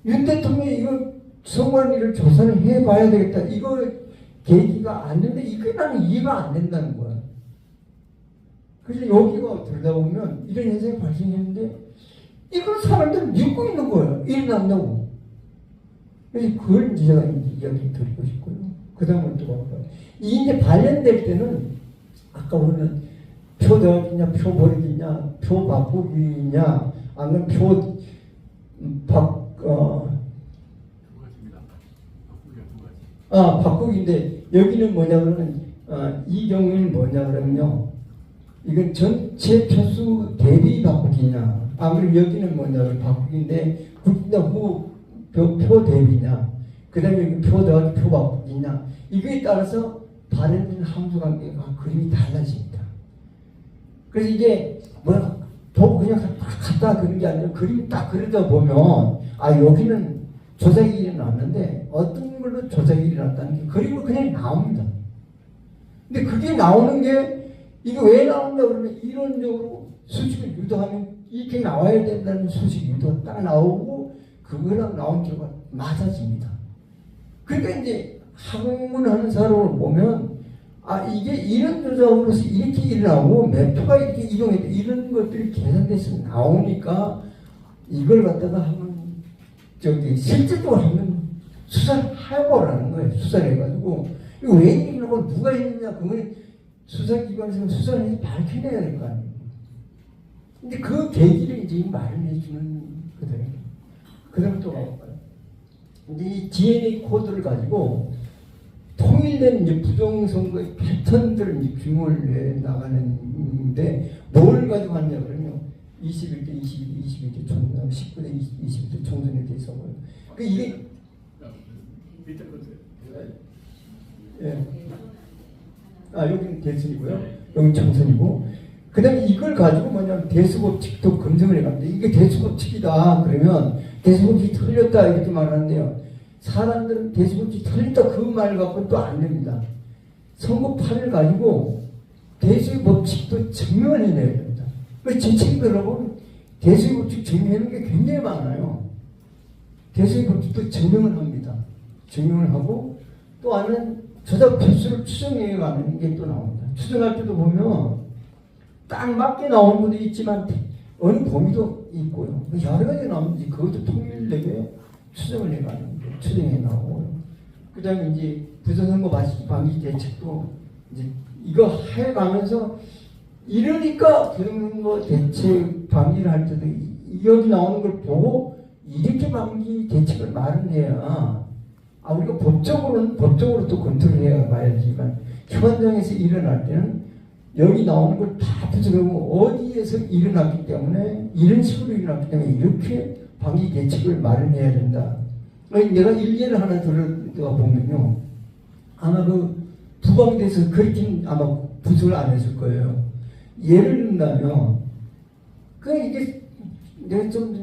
윤 대통령이 이거 선거한 일을 조사를 해봐야 되겠다. 이거 계기가 안 되는데 이게 나는 이해가 안 된다는 거야. 그래서 여기가 들다 보면 이런 현상이 발생했는데 이걸 사람들은 믿고 있는 거예요. 일어난다고. 그래서 그걸 제가 이야기 드리고 싶고요. 그 다음은 또 볼까요? 이제 발견될 때는 아까 보면 표 더하기냐, 표 버리기냐, 표 바꾸기냐, 아니면 표 바꾸기인데 여기는 뭐냐 그러면 이 경우에는 뭐냐 그러면요. 이건 전체 표수 대비 바꾸기냐, 아무리 여기는 뭐냐 그러면 바꾸기인데 국민당 후보 표 대비냐, 그 다음에 표 더하기 표 바꾸기냐, 이거에 따라서 발현된 함수 관계가 그림이 달라집니다. 그래서 이게 보고 그냥 갖다 그런 게 아니라 그림이 딱 그려다 보면 여기는 조작이 일어났는데 어떤 걸로 조작이 일어났다는 게 그림으로 그냥 나옵니다. 근데 그게 나오는 게 이게 왜 나온다 그러면 이론적으로 수식을 유도하면 이렇게 나와야 된다는 수식 유도가 딱 나오고 그거랑 나온 결과가 맞아집니다. 그러니까 이제 학문하는 사람을 보면 이게 이런 조작으로서 이렇게 일어나고 매표가 이렇게 이동해 이런 것들이 계산돼서 나오니까 이걸 갖다가 하면 실제적으로 하면 수사를 해보라는 거예요. 수사를 해가지고 이거 왜 일어나고 누가 했느냐 그건 수사기관에서 수사를 해서 밝혀내야 될 거 아니에요. 근데 그 계기를 이제 마련해 주는 거거든요. 그 다음 또 가볼까요? 근데 이 DNA 코드를 가지고 통일된 이제 부정선거의 패턴들을 이제 규모를 내 나가는데 뭘 가지고 하냐 그러면 21대, 22대, 22대 총선, 19대, 20대 총선에 대해서 이게 예. 여기는 대선이고요. 여기 총선이고. 그 다음에 이걸 가지고 뭐냐면 대수법칙도 검증을 해갑니다. 이게 대수법칙이다. 그러면 대수법칙이 틀렸다. 이렇게 말하는데요. 사람들은 대수법칙이 틀렸다. 그 말 갖고는 또 안 됩니다. 선거판을 가지고 대수법칙도 증명을 해내야 됩니다. 제 친구들하고는 대수법칙 증명하는 게 굉장히 많아요. 대수법칙도 증명을 합니다. 증명을 하고 또 하나는 조작 표수를 추정해 가는 게 또 나옵니다. 추정할 때도 보면 딱 맞게 나오는 분도 있지만 어느 범위도 있고요. 여러 가지 나오는데 그것도 통일되게 추정을 해 가는 게 추정해 나오고 그 다음에 이제 부정선거 방지 대책도 이제 이거 해 가면서 이러니까 부정선거 대책 방지를 할 때도 여기 나오는 걸 보고 이렇게 방지 대책을 마련해야 우리가 법적으로 또 검토를 해야 봐야지만 현장에서 일어날 때는 여기 나오는 걸 다 부정하고 어디에서 일어났기 때문에 이런 식으로 일어났기 때문에 이렇게 방지 대책을 마련해야 된다. 내가 일례를 하나 들어가 보면요. 아마 그 부방대에서 그렇게 아마 부수를 안 했을 거예요. 예를 든다면 이게 내가 좀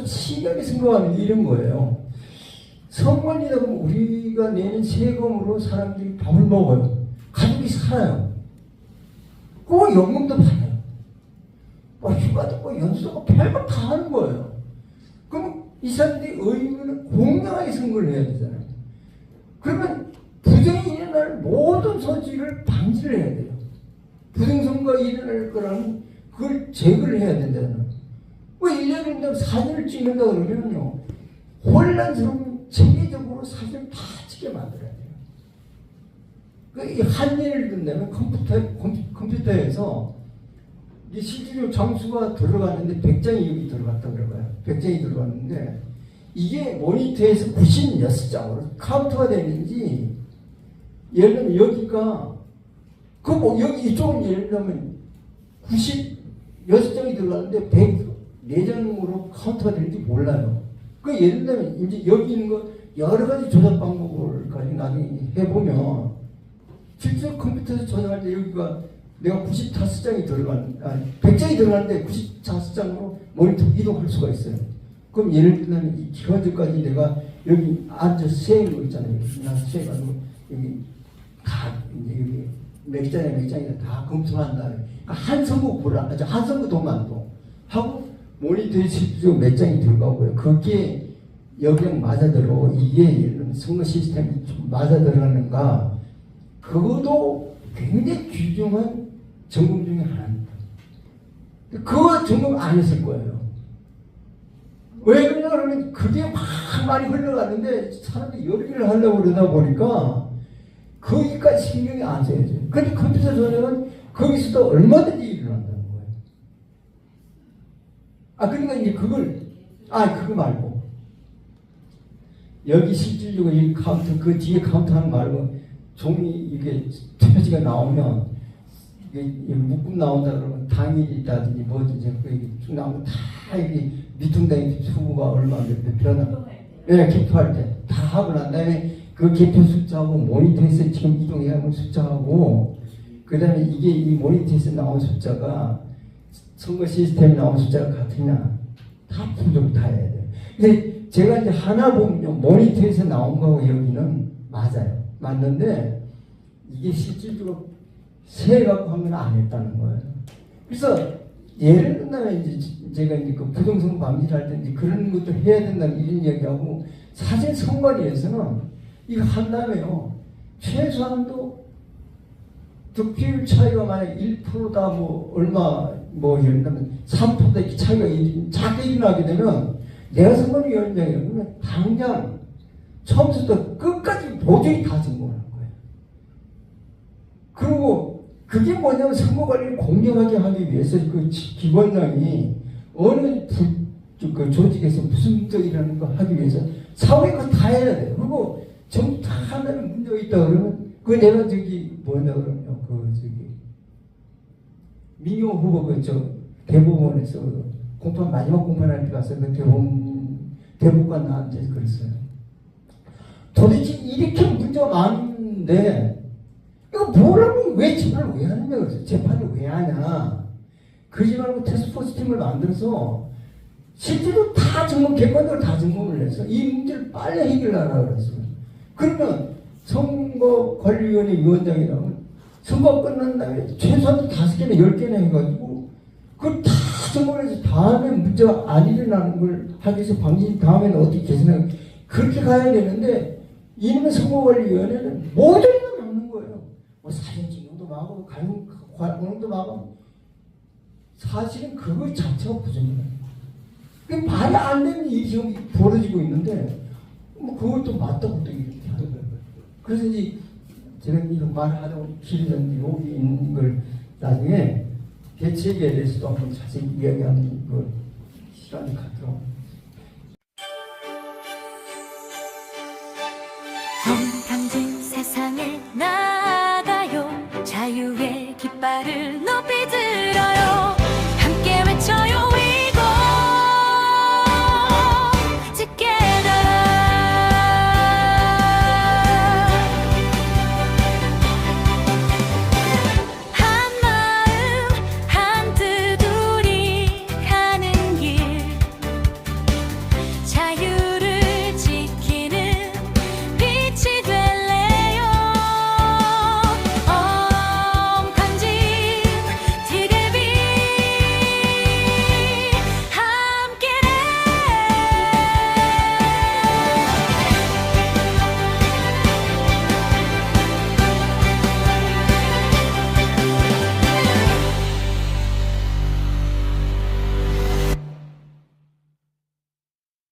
심하게 생각하는 게 이런 거예요. 선관위다 보면 우리가 내는 세금으로 사람들이 밥을 먹어요. 가족이 살아요. 그 연금도 받아요. 뭐 휴가도 뭐 연수도 별거 다 하는 거예요. 그럼 이 사람들이 의원은 공정하게 선거를 해야 되잖아요. 그러면 부정이 일어날 모든 소지를 방지를 해야 돼요. 부정선거가 일어날 거라면 그걸 제거를 해야 된다는. 뭐 1년에 된다고 사진을 찍는다 그러면요, 혼란스러운 체계적으로 사진을 다 찍게 만들어야 돼요. 한 예를 든다면 컴퓨터에서 이 실질적으로 장수가 들어갔는데 100장이 여기 들어갔다 그래봐요. 100장이 들어갔는데 이게 모니터에서 96장으로 카운트가 되는지, 예를 들면 여기가 여기 이쪽은 예를 들면 96장이 들어갔는데 104장으로 카운트가 되는지 몰라요. 그 예를 들면 이제 여기 있는 거 여러 가지 조작 방법을 가지고 나중에 해보면 실제 컴퓨터에서 조작할 때 여기가 내가 95장이 들어간, 100장이 들어갔는데 95장으로 모니터 이동할 수가 있어요. 그럼 예를 들면 이 기관절까지 내가 여기 앉아서 세는 거 있잖아요. 나서 세가지고 여기 다 이제 여기 몇 장이나 다 검토를 한 다음에 한 선거 보라, 한 선거 도만도 하고 모니터에 실제로 몇 장이 들어가고요. 그게 여기랑 맞아들어, 이게 예를 들면 선거 시스템이 좀 맞아들어가는가, 그것도 굉장히 귀중한 점검 중에 하나입니다. 그거 점검 안 했을 거예요. 왜 그러냐 그러면 그게 막 많이 흘러가는데 사람들이 열기를 하려고 그러다 보니까 거기까지 신경이 안 써야죠. 그런데 컴퓨터 조작은 거기서도 얼마든지 일어난다는 거예요. 그러니까 이제 그거 말고 여기 실질적으로 이 카운트, 그 뒤에 카운트 하는 말고 종이 이게 표지가 나오면 이게 묶음 나온다 그러면 당일이라든지 뭐든지 쭉 나오면 다 이게 미통당의 후보가 얼마 몇 표나, 개표할 때 다 하고 난 다음에 그 개표 숫자하고 모니터에서 지금 이동해야 하는 숫자하고, 그 다음에 이게 이 모니터에서 나온 숫자가 선거 시스템에 나온 숫자가 같으냐, 다 분석 다 해야 돼요. 근데 제가 이제 하나 보면요, 모니터에서 나온 거하고 여기는 맞아요. 맞는데 이게 실질적으로 세갖고 하면 안 했다는 거예요. 그래서 예를 들면 이제 제가 이제 그 부정선거 방지를 할 때 이제 그런 것도 해야 된다는 이런 이야기하고, 사실 선관위에서는 이거 한다음에요, 최소한도 득표율 차이가 만약 1%다 뭐 얼마 뭐 예를 들면 3%다 이렇게 차이가 작게 일어나게 되면 내가 선관위원장이라고 그러면 당장 처음부터 끝까지 모조리 다 증거하는 거예요. 그리고 그게 뭐냐면 선거관리를 공정하게 하기 위해서 그 기관장이 어느 그 조직에서 무슨 문제라는 거 하기 위해서 사후에 그거 다 해야 돼요. 그리고 전부 다 하나는 문제가 있다 그러면 그 내가 뭐냐 그러면 민용 후보 대법원에서 공판 마지막 공판할 때 가서 그 대법관 나한테 그랬어요. 도대체 이렇게 문제가 많은데 이거 뭐라고 왜 재판을 왜 하느냐 그랬어요. 재판을 왜 하냐. 그러지 말고 테스트포스 팀을 만들어서 실제로 다 점검, 객관적으로 다 점검을 해서 이 문제를 빨리 해결하라 그랬어요. 그러면 선거관리위원회 위원장이라면 선거 끝난 다음에 최소한 5개나 10개나 해가지고 그걸 다 점검해서 다음에 문제가 안 일어나는 걸 하기 위해서 다음에는 어떻게 개선하고 그렇게 가야 되는데, 이놈의 선거관리위원회는 모조리가 막는 거예요. 뭐 사진 찍는 것도 막고 가는 도 막고, 사실은 그거 자체가 부정이에요. 그게 말이 안 되는 일이 지금 벌어지고 있는데 뭐 그것도 맞다고 또 이렇게 하는 거예요. 그래서 이제 제가 이런 말을 하다 보니 길은 여기 있는 걸 나중에 대책에 대해서도 한번 자세히 이야기하는 그 시간이 갖도록